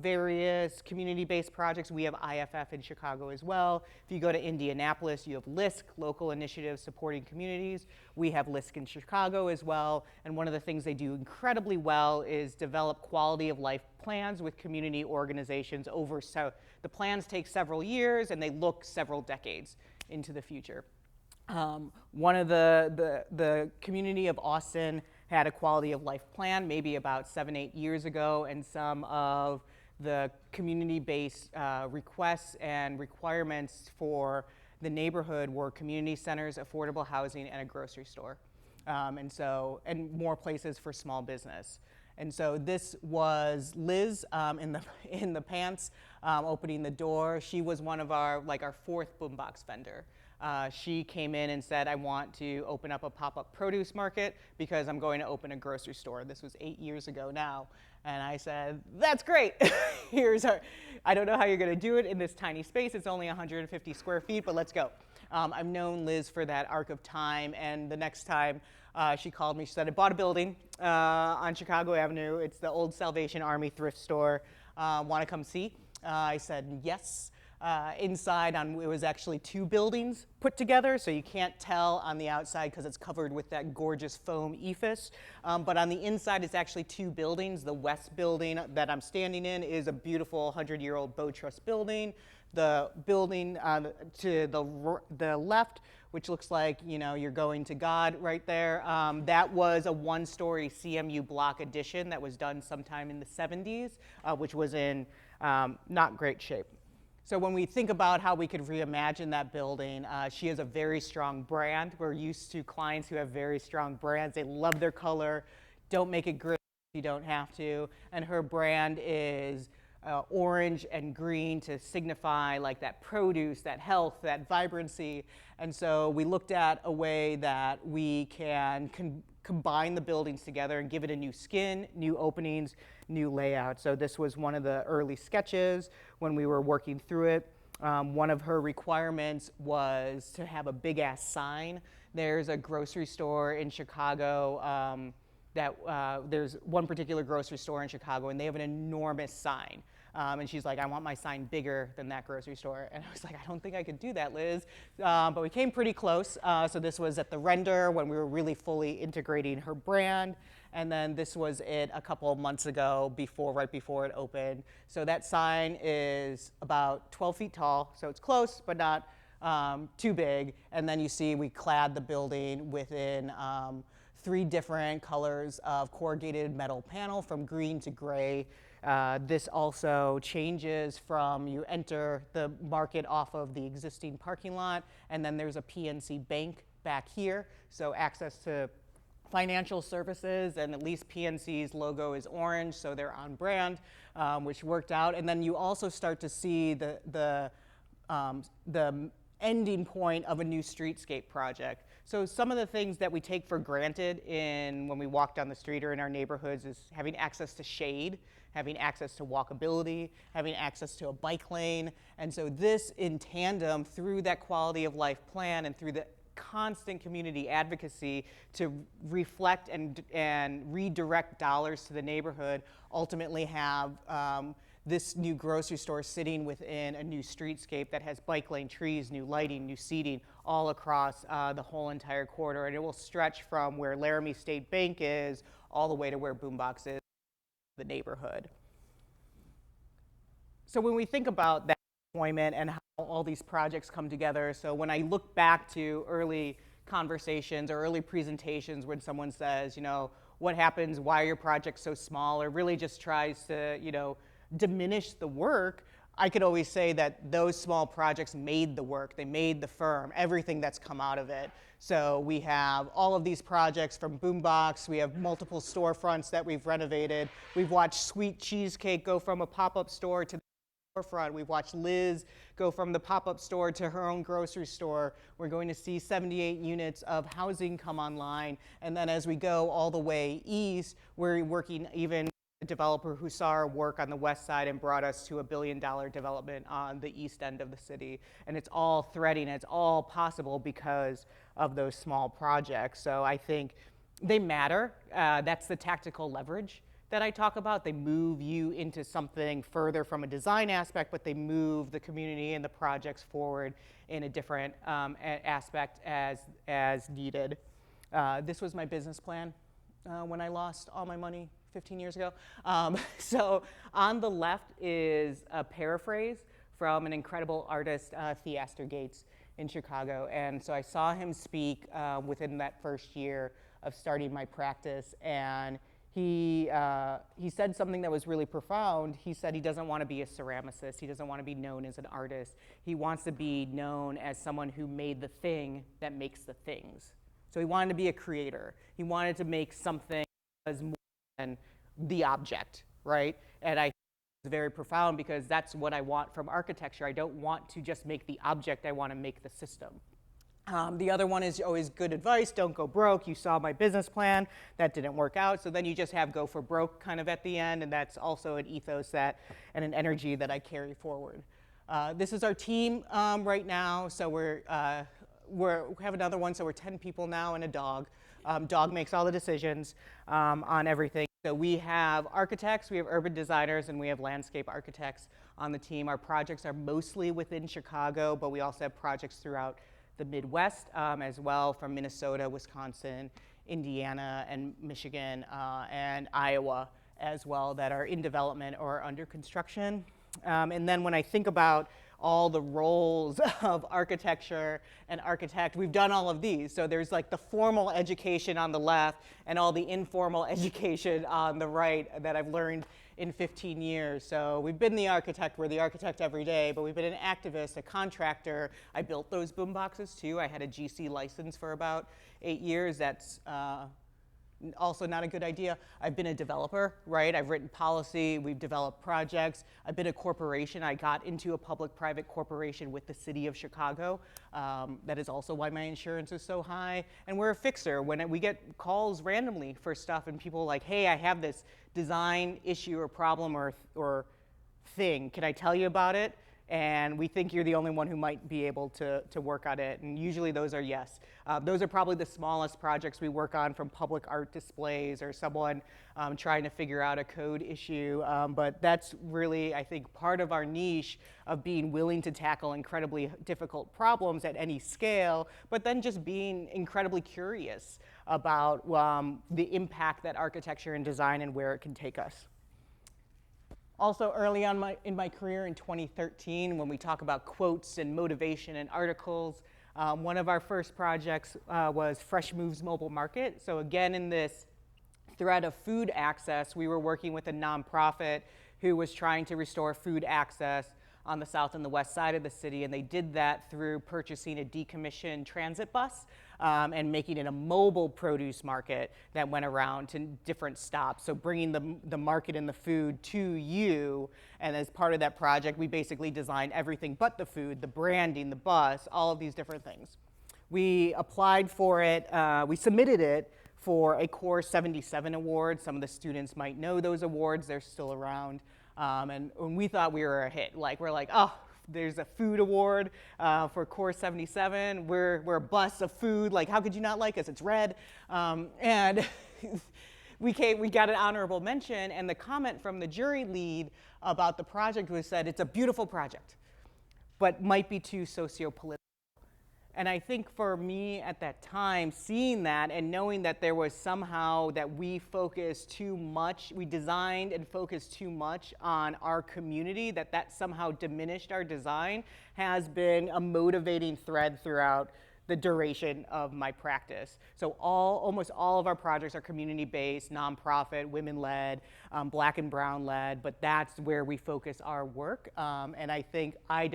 various community-based projects. We have IFF in Chicago as well. If you go to Indianapolis, you have LISC, Local Initiatives Supporting Communities. We have LISC in Chicago as well. And one of the things they do incredibly well is develop quality of life plans with community organizations over, so the plans take several years and they look several decades into the future. One of the community of Austin had a quality of life plan maybe about 7-8 years ago, and some of the community-based requests and requirements for the neighborhood were community centers, affordable housing, and a grocery store, and more places for small business. And so this was Liz in the pants opening the door. She was one of our 4th Boombox vendor. She came in and said, I want to open up a pop-up produce market because I'm going to open a grocery store. This was 8 years ago now. And I said, that's great. I don't know how you're going to do it in this tiny space. It's only 150 square feet, but let's go. I've known Liz for that arc of time, and the next time she called me, she said, I bought a building on Chicago Avenue. It's the old Salvation Army thrift store. Want to come see? I said, yes. Inside, it was actually 2 buildings put together, so you can't tell on the outside because it's covered with that gorgeous foam ephes. But on the inside, it's actually 2 buildings. The west building that I'm standing in is a beautiful 100-year-old Bow Trust building. The building to the left, which looks like you're going to God right there, that was a 1-story CMU block addition that was done sometime in the 70s, which was in not great shape. So when we think about how we could reimagine that building, she has a very strong brand. We're used to clients who have very strong brands. They love their color. Don't make it gray if you don't have to. And her brand is orange and green to signify like that produce, that health, that vibrancy. And so we looked at a way that we can combine the buildings together and give it a new skin, new openings, new layout. So this was one of the early sketches when we were working through it. One of her requirements was to have a big ass sign. There's a grocery store in Chicago there's one particular grocery store in Chicago, and they have an enormous sign. And she's like, I want my sign bigger than that grocery store. And I was like, I don't think I could do that, Liz. But we came pretty close. So this was at the render when we were really fully integrating her brand. And then this was it a couple of months ago, right before it opened. So that sign is about 12 feet tall. So it's close, but not too big. And then you see we clad the building within 3 different colors of corrugated metal panel from green to gray. This also changes from you enter the market off of the existing parking lot, and then there's a PNC bank back here, so access to financial services, and at least PNC's logo is orange, so they're on brand, which worked out. And then you also start to see the ending point of a new streetscape project. So some of the things that we take for granted when we walk down the street or in our neighborhoods is having access to shade, having access to walkability, having access to a bike lane. And so this in tandem through that quality of life plan and through the constant community advocacy to reflect and redirect dollars to the neighborhood, ultimately have this new grocery store sitting within a new streetscape that has bike lane, trees, new lighting, new seating all across the whole entire corridor. And it will stretch from where Laramie State Bank is all the way to where Boombox is, the neighborhood. So when we think about that deployment and how all these projects come together, so when I look back to early conversations or early presentations when someone says, what happens, why are your projects so small, or really just tries to, diminish the work, I could always say that those small projects made the work, they made the firm, everything that's come out of it. So we have all of these projects from Boombox, we have multiple storefronts that we've renovated, we've watched Sweet Cheesecake go from a pop-up store to the storefront, we've watched Liz go from the pop-up store to her own grocery store, we're going to see 78 units of housing come online, and then as we go all the way east, we're working even a developer who saw our work on the west side and brought us to $1 billion development on the east end of the city. And it's all threading, it's all possible because of those small projects. So I think they matter. That's the tactical leverage that I talk about. They move you into something further from a design aspect, but they move the community and the projects forward in a different aspect as needed. This was my business plan when I lost all my money 15 years ago. So on the left is a paraphrase from an incredible artist, Theaster Gates in Chicago. And so I saw him speak within that first year of starting my practice. And he said something that was really profound. He said he doesn't want to be a ceramicist. He doesn't want to be known as an artist. He wants to be known as someone who made the thing that makes the things. So he wanted to be a creator. He wanted to make something that was more than the object, right? And I think it's very profound because that's what I want from architecture. I don't want to just make the object, I want to make the system. The other one is always good advice, don't go broke. You saw my business plan, that didn't work out. So then you just have go for broke kind of at the end, and that's also an ethos that and an energy that I carry forward. This is our team right now. So we have another one, so we're 10 people now and a dog. Dog makes all the decisions on everything. So we have architects, we have urban designers, and we have landscape architects on the team. Our projects are mostly within Chicago, but we also have projects throughout the Midwest as well, from Minnesota, Wisconsin, Indiana, and Michigan, and Iowa as well, that are in development or under construction. And then when I think about all the roles of architecture and architect, we've done all of these. So there's like the formal education on the left and all the informal education on the right that I've learned in 15 years. So we've been the architect, we're the architect every day, but we've been an activist, a contractor. I built those boom boxes too. I had a GC license for about 8 years. That's also not a good idea. I've been a developer, right? I've written policy, we've developed projects. I've been a corporation. I got into a public-private corporation with the city of Chicago. That is also why my insurance is so high. And we're a fixer. When we get calls randomly for stuff and people are like, hey, I have this design issue or problem or thing, can I tell you about it? And we think you're the only one who might be able to work on it. And usually those are yes. Those are probably the smallest projects we work on, from public art displays or someone trying to figure out a code issue. But that's really, I think, part of our niche of being willing to tackle incredibly difficult problems at any scale, but then just being incredibly curious about the impact that architecture and design and where it can take us. Also, early on in my career in 2013, when we talk about quotes and motivation and articles, one of our first projects was Fresh Moves Mobile Market. So again, in this thread of food access, we were working with a nonprofit who was trying to restore food access on the south and the west side of the city, and they did that through purchasing a decommissioned transit bus and making it a mobile produce market that went around to different stops. So bringing the market and the food to you, and as part of that project, we basically designed everything but the food, the branding, the bus, all of these different things. We applied for it, we submitted it for a Core 77 award. Some of the students might know those awards, they're still around. And we thought we were a hit. We're like, oh, there's a food award for Core 77. We're a bus of food. How could you not like us? It's red. And we got an honorable mention. And the comment from the jury lead about the project was said, it's a beautiful project, but might be too socio-political. And I think for me at that time, seeing that and knowing that there was somehow that we focused too much, we designed and focused too much on our community, that somehow diminished our design, has been a motivating thread throughout the duration of my practice. So almost all of our projects are community-based, nonprofit, women-led, black and brown-led, but that's where we focus our work. And I think I've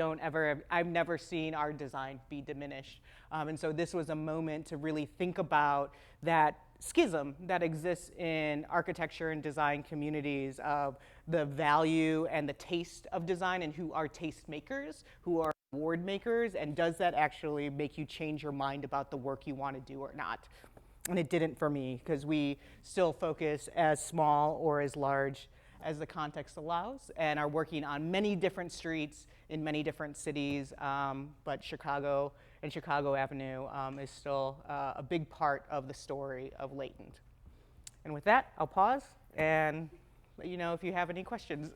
never seen our design be diminished. And so this was a moment to really think about that schism that exists in architecture and design communities of the value and the taste of design and who are tastemakers, who are award makers, and does that actually make you change your mind about the work you want to do or not? And it didn't for me, because we still focus as small or as large as the context allows and are working on many different streets in many different cities, but Chicago and Chicago Avenue is still a big part of the story of Latent. And with that, I'll pause and let you know if you have any questions.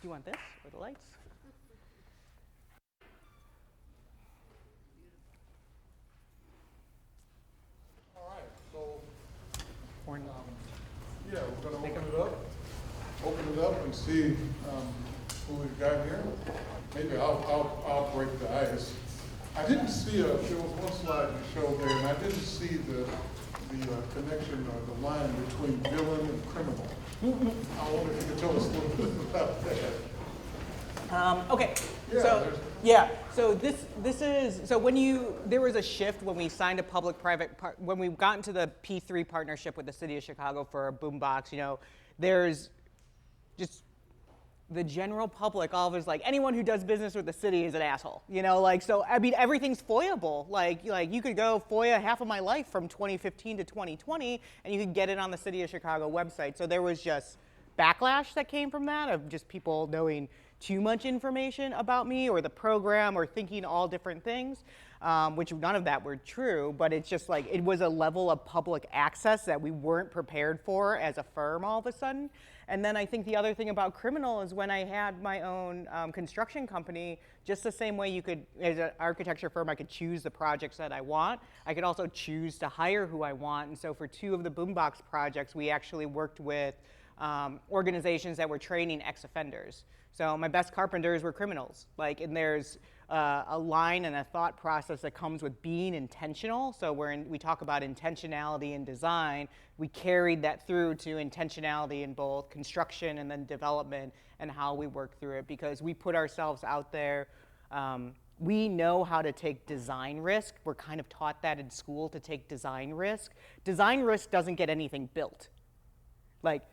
Do you want this or the lights? All right, so, Or yeah, we're gonna open it up and see who we've got here. Maybe I'll break the ice. I didn't see there was one slide you showed there, and I didn't see the connection or the line between villain and criminal. I wonder if you could tell us a little bit about that. Okay. Yeah, So this is there was a shift when we signed a public-private when we got into the P3 partnership with the City of Chicago for a boombox. There's just the general public, all of us, like anyone who does business with the city is an asshole, you know, like, so, I mean, everything's FOIAble. Like you could go FOIA half of my life from 2015 to 2020, and you could get it on the City of Chicago website. So there was just backlash that came from that, of just people knowing too much information about me or the program or thinking all different things, which none of that were true, but it's just like, it was a level of public access that we weren't prepared for as a firm all of a sudden. And then I think the other thing about criminal is when I had my own construction company, just the same way you could, as an architecture firm, I could choose the projects that I want. I could also choose to hire who I want. And so for 2 of the Boombox projects, we actually worked with organizations that were training ex-offenders. So my best carpenters were criminals. Like, and there's a line and a thought process that comes with being intentional. So we talk about intentionality in design. We carried that through to intentionality in both construction and then development, and how we work through it, because we put ourselves out there. We know how to take design risk. We're kind of taught that in school, to take design risk. Design risk doesn't get anything built. Like,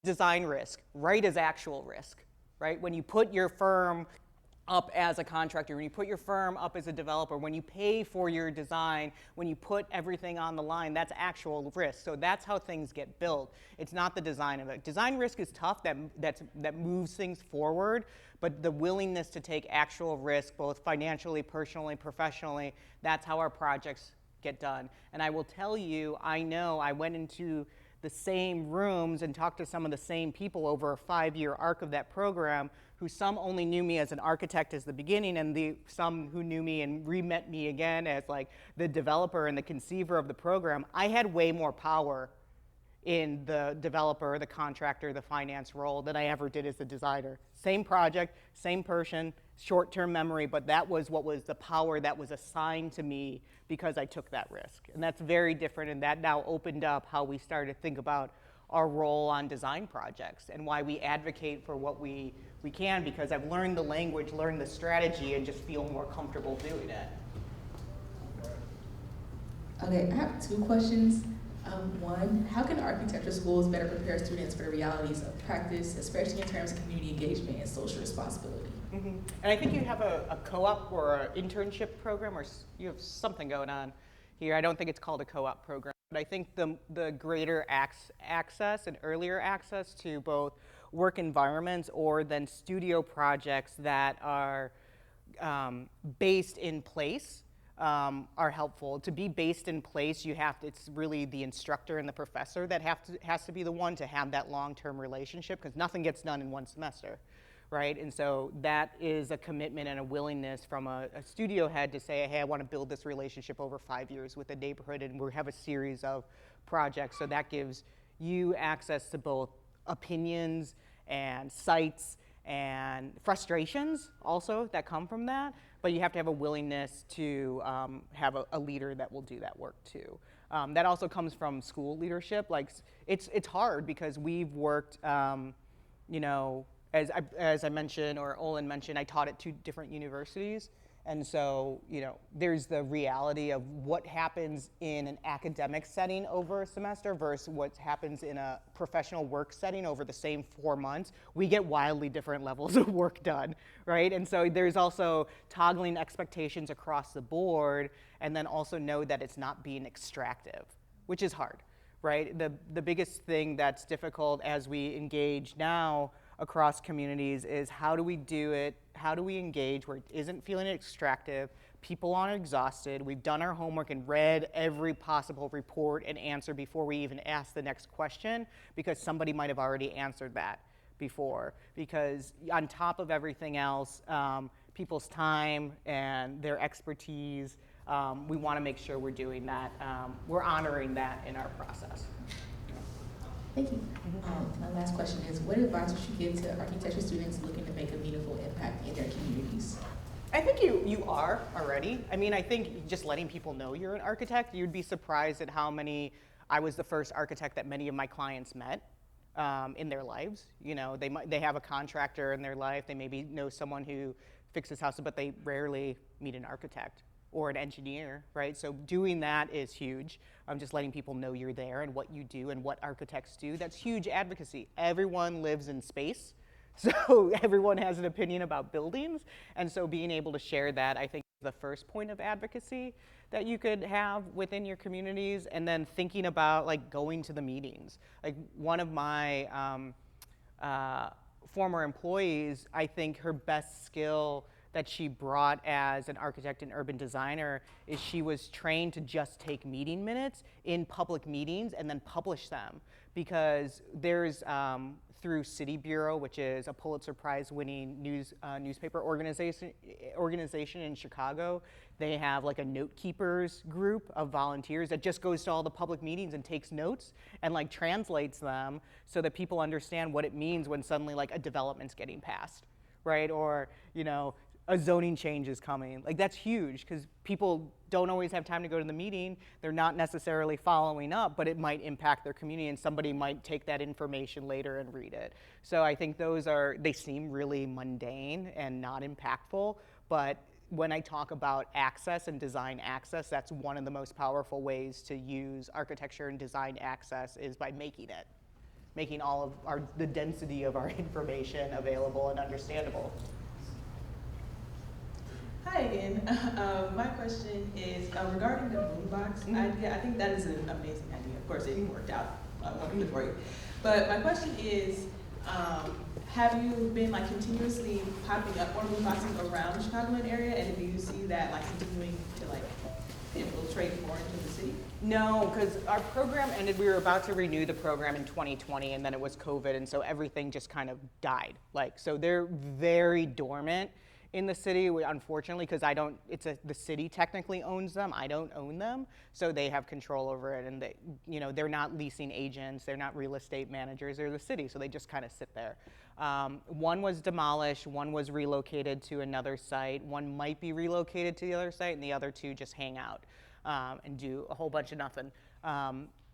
design risk, right, as actual risk, right? When you put your firm up as a contractor, when you put your firm up as a developer, when you pay for your design, when you put everything on the line, that's actual risk. So that's how things get built. It's not the design of it. Design risk is tough, that moves things forward, but the willingness to take actual risk, both financially, personally, professionally, that's how our projects get done. And I will tell you, I know I went into the same rooms and talked to some of the same people over a 5-year arc of that program, who some only knew me as an architect as the beginning, and some who knew me and re-met me again as like the developer and the conceiver of the program. I had way more power in the developer, the contractor, the finance role than I ever did as a designer. Same project, same person, short-term memory, but that was what was the power that was assigned to me because I took that risk. And that's very different, and that now opened up how we started to think about our role on design projects and why we advocate for what we can, because I've learned the language, learned the strategy, and just feel more comfortable doing it. Okay, I have 2 questions. One, how can architecture schools better prepare students for the realities of practice, especially in terms of community engagement and social responsibility? Mm-hmm. And I think you have a co-op or an internship program, or you have something going on here. I don't think it's called a co-op program, but I think the greater access and earlier access to both work environments or then studio projects that are based in place are helpful. To be based in place, it's really the instructor and the professor that has to be the one to have that long-term relationship, because nothing gets done in one semester, right? And so that is a commitment and a willingness from a studio head to say, hey, I want to build this relationship over 5 years with the neighborhood, and we have a series of projects. So that gives you access to both opinions and sites and frustrations also that come from that, but you have to have a willingness to have a leader that will do that work too. That also comes from school leadership. Like, it's hard because we've worked, you know, as I mentioned, or Olin mentioned, I taught at 2 different universities. And so, you know, there's the reality of what happens in an academic setting over a semester versus what happens in a professional work setting over the same 4 months. We get wildly different levels of work done, right? And so there's also toggling expectations across the board, and then also know that it's not being extractive, which is hard, right? The biggest thing that's difficult as we engage now across communities is how do we do it, how do we engage where it isn't feeling extractive, people aren't exhausted, we've done our homework and read every possible report and answer before we even ask the next question, because somebody might have already answered that before. Because on top of everything else, people's time and their expertise, we want to make sure we're doing that, we're honoring that in our process. Thank you. My last question is, what advice would you give to architecture students looking to make a meaningful impact in their communities? I think you are already. I mean, I think just letting people know you're an architect, you'd be surprised at how many, I was the first architect that many of my clients met in their lives. You know, they have a contractor in their life, they maybe know someone who fixes houses, but they rarely meet an architect or an engineer, right? So doing that is huge. Just letting people know you're there and what you do and what architects do. That's huge advocacy. Everyone lives in space. So everyone has an opinion about buildings. And so being able to share that, I think, is the first point of advocacy that you could have within your communities. And then thinking about like going to the meetings. Like one of my former employees, I think her best skill that she brought as an architect and urban designer is she was trained to just take meeting minutes in public meetings and then publish them. Because there's, through City Bureau, which is a Pulitzer Prize winning newspaper organization in Chicago, they have like a note keepers group of volunteers that just goes to all the public meetings and takes notes and like translates them so that people understand what it means when suddenly like a development's getting passed, right? Or, you know, a zoning change is coming. Like that's huge because people don't always have time to go to the meeting. They're not necessarily following up, but it might impact their community and somebody might take that information later and read it. So I think they seem really mundane and not impactful, but when I talk about access and design access, that's one of the most powerful ways to use architecture and design access is by making all of the density of our information available and understandable. Hi again. My question is regarding the boombox. I think that is an amazing idea. Of course, it worked out wonderfully for you. But my question is, have you been like continuously popping up more boomboxes around the Chicagoland area, and do you see that like continuing to like infiltrate more into the city? No, because our program ended. We were about to renew the program in 2020, and then it was COVID, and so everything just kind of died. Like, so they're very dormant in the city, unfortunately, because the city technically owns them. I don't own them, so they have control over it, and they're not leasing agents, they're not real estate managers, they're the city, so they just kind of sit there. One was demolished, one was relocated to another site, one might be relocated to the other site, and the other two just hang out and do a whole bunch of nothing.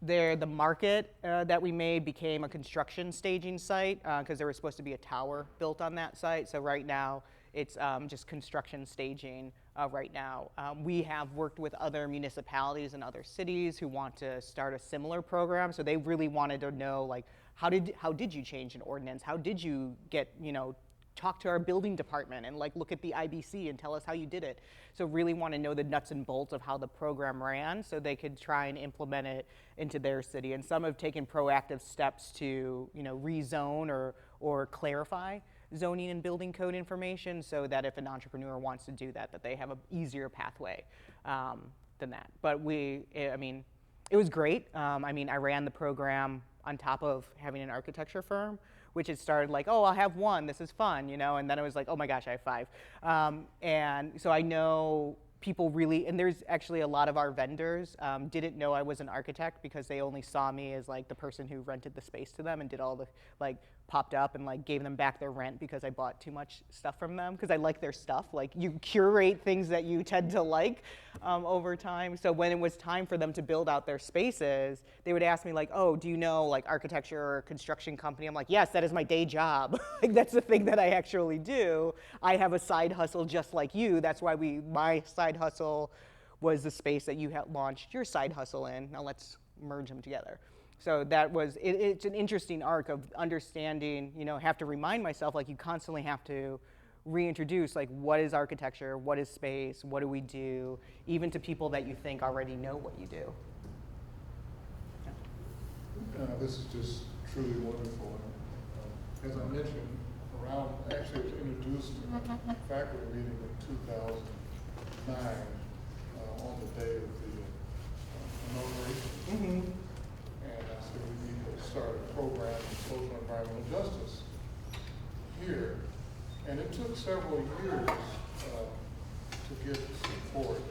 The market that we made became a construction staging site because there was supposed to be a tower built on that site. So right now it's just construction staging right now. We have worked with other municipalities and other cities who want to start a similar program. So they really wanted to know, like, how did you change an ordinance? How did you get, talk to our building department and like look at the IBC and tell us how you did it. So really want to know the nuts and bolts of how the program ran so they could try and implement it into their city. And some have taken proactive steps to, rezone or clarify zoning and building code information so that if an entrepreneur wants to do that they have an easier pathway than that. But it was great. I ran the program on top of having an architecture firm, which it started like, oh, I'll have one, this is fun, and then it was like, oh my gosh, I have 5. And so I know people really, and there's actually a lot of our vendors didn't know I was an architect because they only saw me as like the person who rented the space to them and did all the, like, popped up and like gave them back their rent because I bought too much stuff from them because I like their stuff. Like, you curate things that you tend to like over time. So when it was time for them to build out their spaces, they would ask me like, oh, do you know like architecture or construction company? I'm like, yes, that is my day job. Like, that's the thing that I actually do. I have a side hustle just like you. That's why my side hustle was the space that you had launched your side hustle in. Now let's merge them together. So that was, it's an interesting arc of understanding, have to remind myself, like, you constantly have to reintroduce, like, what is architecture, what is space, what do we do, even to people that you think already know what you do. This is just truly wonderful. As I mentioned, actually it was introduced in a faculty meeting in 2009 on the day of the inauguration. Mm-hmm. And I said we need to start a program in social and environmental justice here. And it took several years to get support.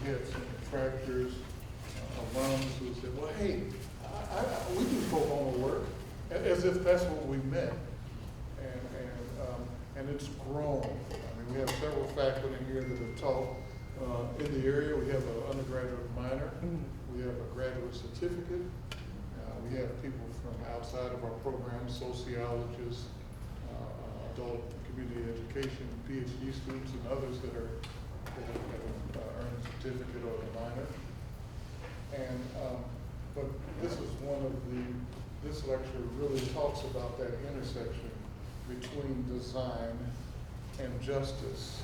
We had some contractors, alums who said, well, hey, we do pro bono work, as if that's what we meant. And it's grown. We have several faculty here that have taught in the area. We have an undergraduate minor. We have a graduate certificate. We have people from outside of our program, sociologists, adult community education, PhD students, and others that have earned a certificate or a minor. And but this is this lecture really talks about that intersection between design and justice,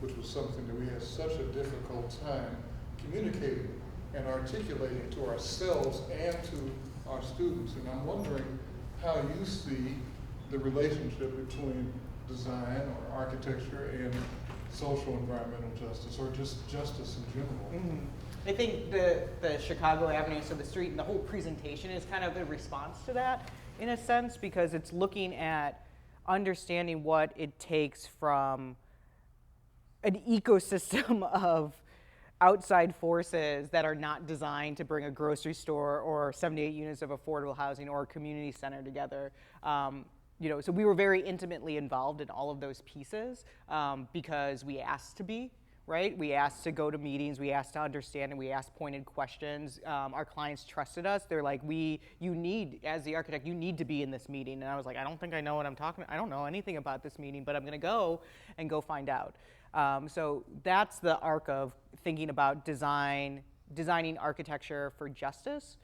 which was something that we had such a difficult time communicating and articulating to ourselves and to our students. And I'm wondering how you see the relationship between design or architecture and social environmental justice, or just justice in general. I think the Chicago Avenue, so the street and the whole presentation is kind of a response to that in a sense, because it's looking at understanding what it takes from an ecosystem of outside forces that are not designed to bring a grocery store or 78 units of affordable housing or a community center together. So we were very intimately involved in all of those pieces because we asked to be, right? We asked to go to meetings, we asked to understand, and we asked pointed questions. Our clients trusted us. They're like, as the architect, you need to be in this meeting. And I was like, I don't think I know what I'm talking about. I don't know anything about this meeting, but I'm gonna go find out. So that's the arc of thinking about designing architecture for justice,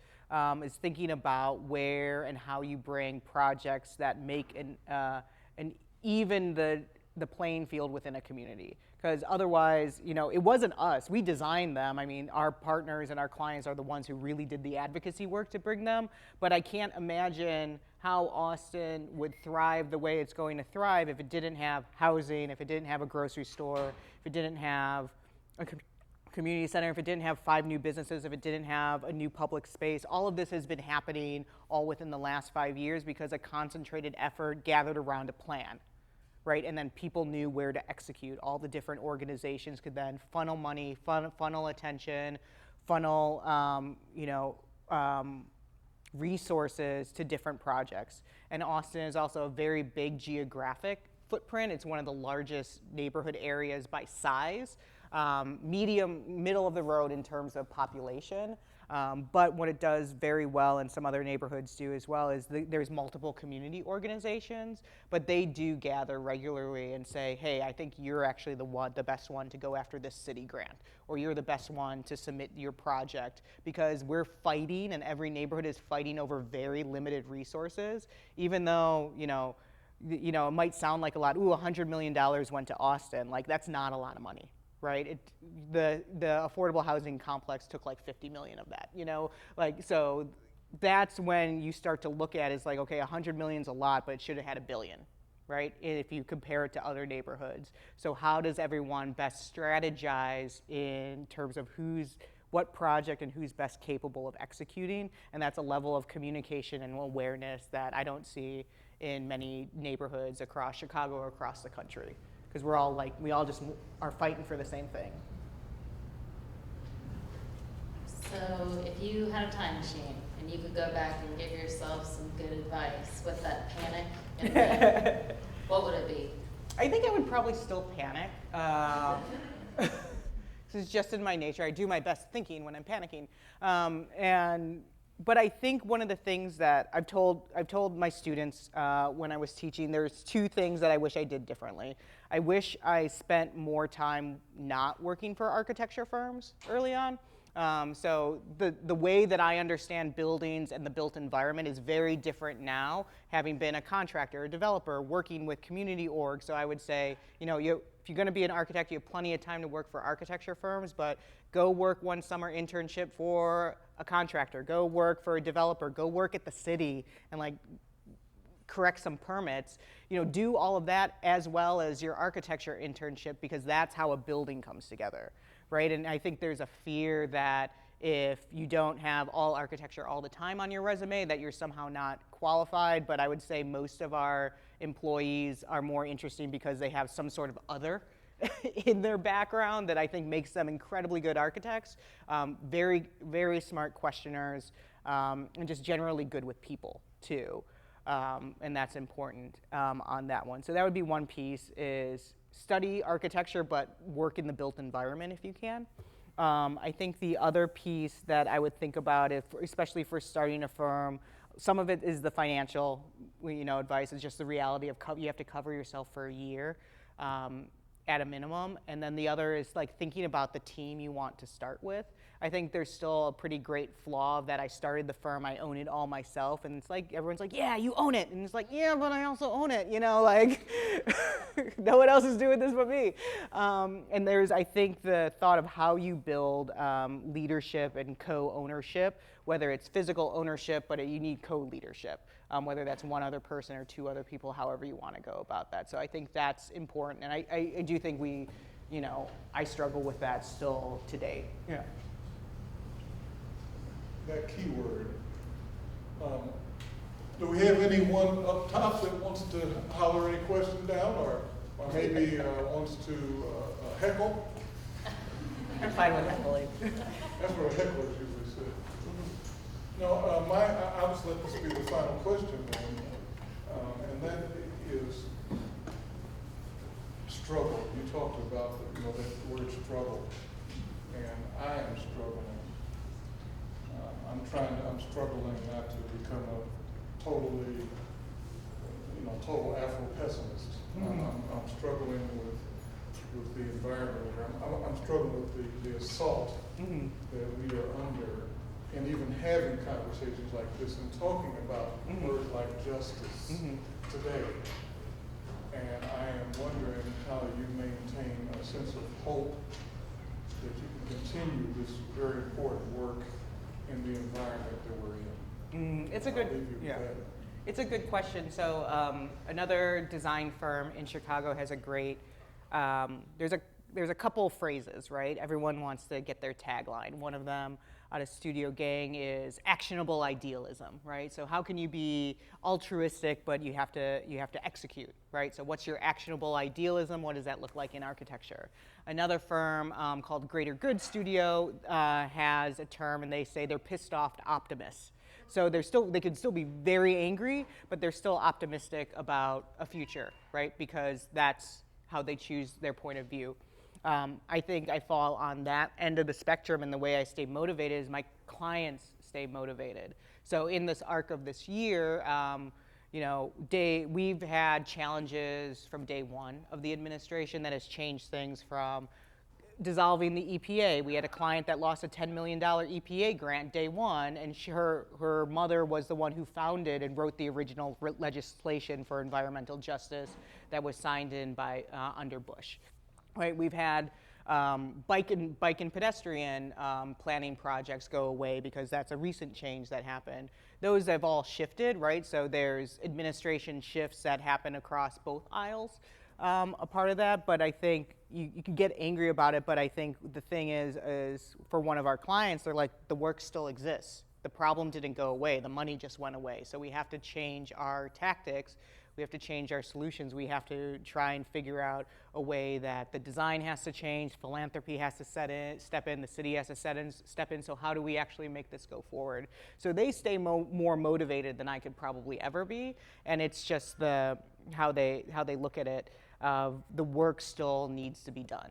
is thinking about where and how you bring projects that make an even the playing field within a community. Because otherwise, it wasn't us. We designed them. I mean, our partners and our clients are the ones who really did the advocacy work to bring them. But I can't imagine how Austin would thrive the way it's going to thrive if it didn't have housing, if it didn't have a grocery store, if it didn't have a community center, if it didn't have 5 new businesses, if it didn't have a new public space. All of this has been happening all within the last 5 years because a concentrated effort gathered around a plan. Right, and then people knew where to execute. All the different organizations could then funnel money, funnel attention, funnel resources to different projects. And Austin is also a very big geographic footprint. It's one of the largest neighborhood areas by size, middle of the road in terms of population. But what it does very well, and some other neighborhoods do as well, is there's multiple community organizations, but they do gather regularly and say, hey, I think you're actually the best one to go after this city grant, or you're the best one to submit your project, because we're fighting, and every neighborhood is fighting over very limited resources, even though, it might sound like a lot. Ooh, $100 million went to Austin. Like, that's not a lot of money. Right, the affordable housing complex took like 50 million of that, so that's when you start to look at it, it's like, okay, 100 million's a lot, but it should have had $1 billion, right? If you compare it to other neighborhoods. So how does everyone best strategize in terms of what project and who's best capable of executing? And that's a level of communication and awareness that I don't see in many neighborhoods across Chicago or across the country. Because we all just are fighting for the same thing. So if you had a time machine and you could go back and give yourself some good advice with that panic in mind, what would it be? I think I would probably still panic. This is just in my nature. I do my best thinking when I'm panicking. But I think one of the things that I've told my students when I was teaching, there's 2 things that I wish I did differently. I wish I spent more time not working for architecture firms early on. So the way that I understand buildings and the built environment is very different now, having been a contractor, a developer, working with community orgs. So I would say, if you're going to be an architect, you have plenty of time to work for architecture firms, but go work one summer internship for a contractor, go work for a developer, go work at the city and correct some permits. Do all of that as well as your architecture internship, because that's how a building comes together, right? And I think there's a fear that if you don't have all architecture all the time on your resume, that you're somehow not qualified. But I would say most of our employees are more interesting because they have some sort of other in their background that I think makes them incredibly good architects, very, very smart questioners, and just generally good with people too. And that's important on that one. So that would be one piece, is study architecture, but work in the built environment if you can. I think the other piece that I would think about, especially for starting a firm, some of it is the financial advice. Is just the reality of you have to cover yourself for a year at a minimum. And then the other is thinking about the team you want to start with. I think there's still a pretty great flaw of that I started the firm, I own it all myself, and it's like, everyone's like, yeah, you own it. And it's like, yeah, but I also own it, you know, like, no one else is doing this but me. And there's, I think, the thought of how you build leadership and co-ownership, whether it's physical ownership, but you need co-leadership, whether that's one other person or two other people, however you want to go about that. So I think that's important, and I do think we, you know, I struggle with that still today. Yeah. That keyword. Do we have anyone up top that wants to holler any question down, or maybe wants to heckle? I'm fine with heckling. That's what hecklers usually say. No, I'll just let this be the final question then, and that is struggle. You talked about that word struggle, and I am struggling. I'm struggling not to become a totally, total Afro-pessimist. I'm struggling with the environment. I'm struggling with the assault that we are under, and even having conversations like this and talking about words like justice today. And I am wondering how you maintain a sense of hope that you can continue this very important work in the environment that we're in. It's a good, yeah. It's a good question. So another design firm in Chicago has a great, there's a couple phrases, right? Everyone wants to get their tagline. One of them out of Studio Gang is actionable idealism, right? So how can you be altruistic, but you have to execute, right? So what's your actionable idealism? What does that look like in architecture? Another firm called Greater Good Studio has a term, and they say they're pissed off optimists. So they can still be very angry, but they're still optimistic about a future, right? Because that's how they choose their point of view. I think I fall on that end of the spectrum, and the way I stay motivated is my clients stay motivated. So in this arc of this year, we've had challenges from day one of the administration that has changed things, from dissolving the EPA. We had a client that lost a $10 million EPA grant day one, and her mother was the one who founded and wrote the original legislation for environmental justice that was signed in by under Bush. Right, we've had bike and pedestrian planning projects go away because that's a recent change that happened. Those have all shifted, right? So there's administration shifts that happen across both aisles, a part of that. But I think you can get angry about it. But I think the thing is for one of our clients, they're like, the work still exists. The problem didn't go away. The money just went away. So we have to change our tactics. We have to change our solutions. We have to try and figure out a way that the design has to change, philanthropy has to step in, the city has to step in. So how do we actually make this go forward? So they stay more motivated than I could probably ever be, and it's just how they look at it. The work still needs to be done.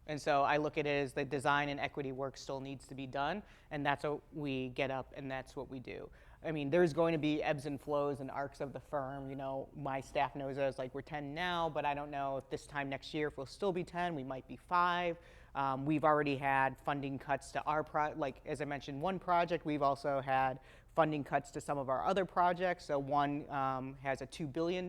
And so I look at it as the design and equity work still needs to be done, and that's what we get up and that's what we do. I mean, there's going to be ebbs and flows and arcs of the firm. My staff knows us, like, we're 10 now, but I don't know if this time next year if we'll still be 10, we might be 5. We've already had funding cuts to our as I mentioned, one project. We've also had funding cuts to some of our other projects. So one has a $2 billion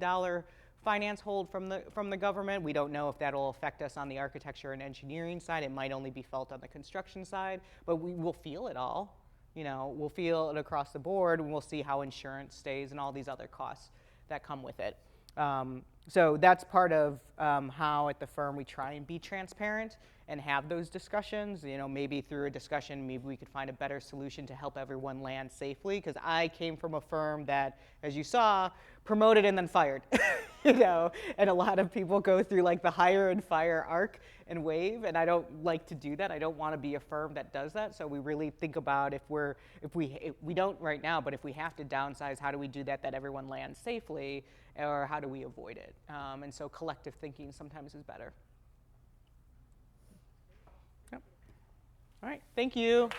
finance hold from the government. We don't know if that'll affect us on the architecture and engineering side. It might only be felt on the construction side, but we will feel it all. We'll feel it across the board, and we'll see how insurance stays and all these other costs that come with it. So that's part of how at the firm we try and be transparent and have those discussions. Maybe through a discussion, maybe we could find a better solution to help everyone land safely. Because I came from a firm that, as you saw, promoted and then fired. And a lot of people go through like the hire and fire arc and wave, and I don't like to do that. I don't want to be a firm that does that. So we really think about if we don't right now, but if we have to downsize, how do we do that everyone lands safely, or how do we avoid it? And so collective thinking sometimes is better. Yep. All right, thank you.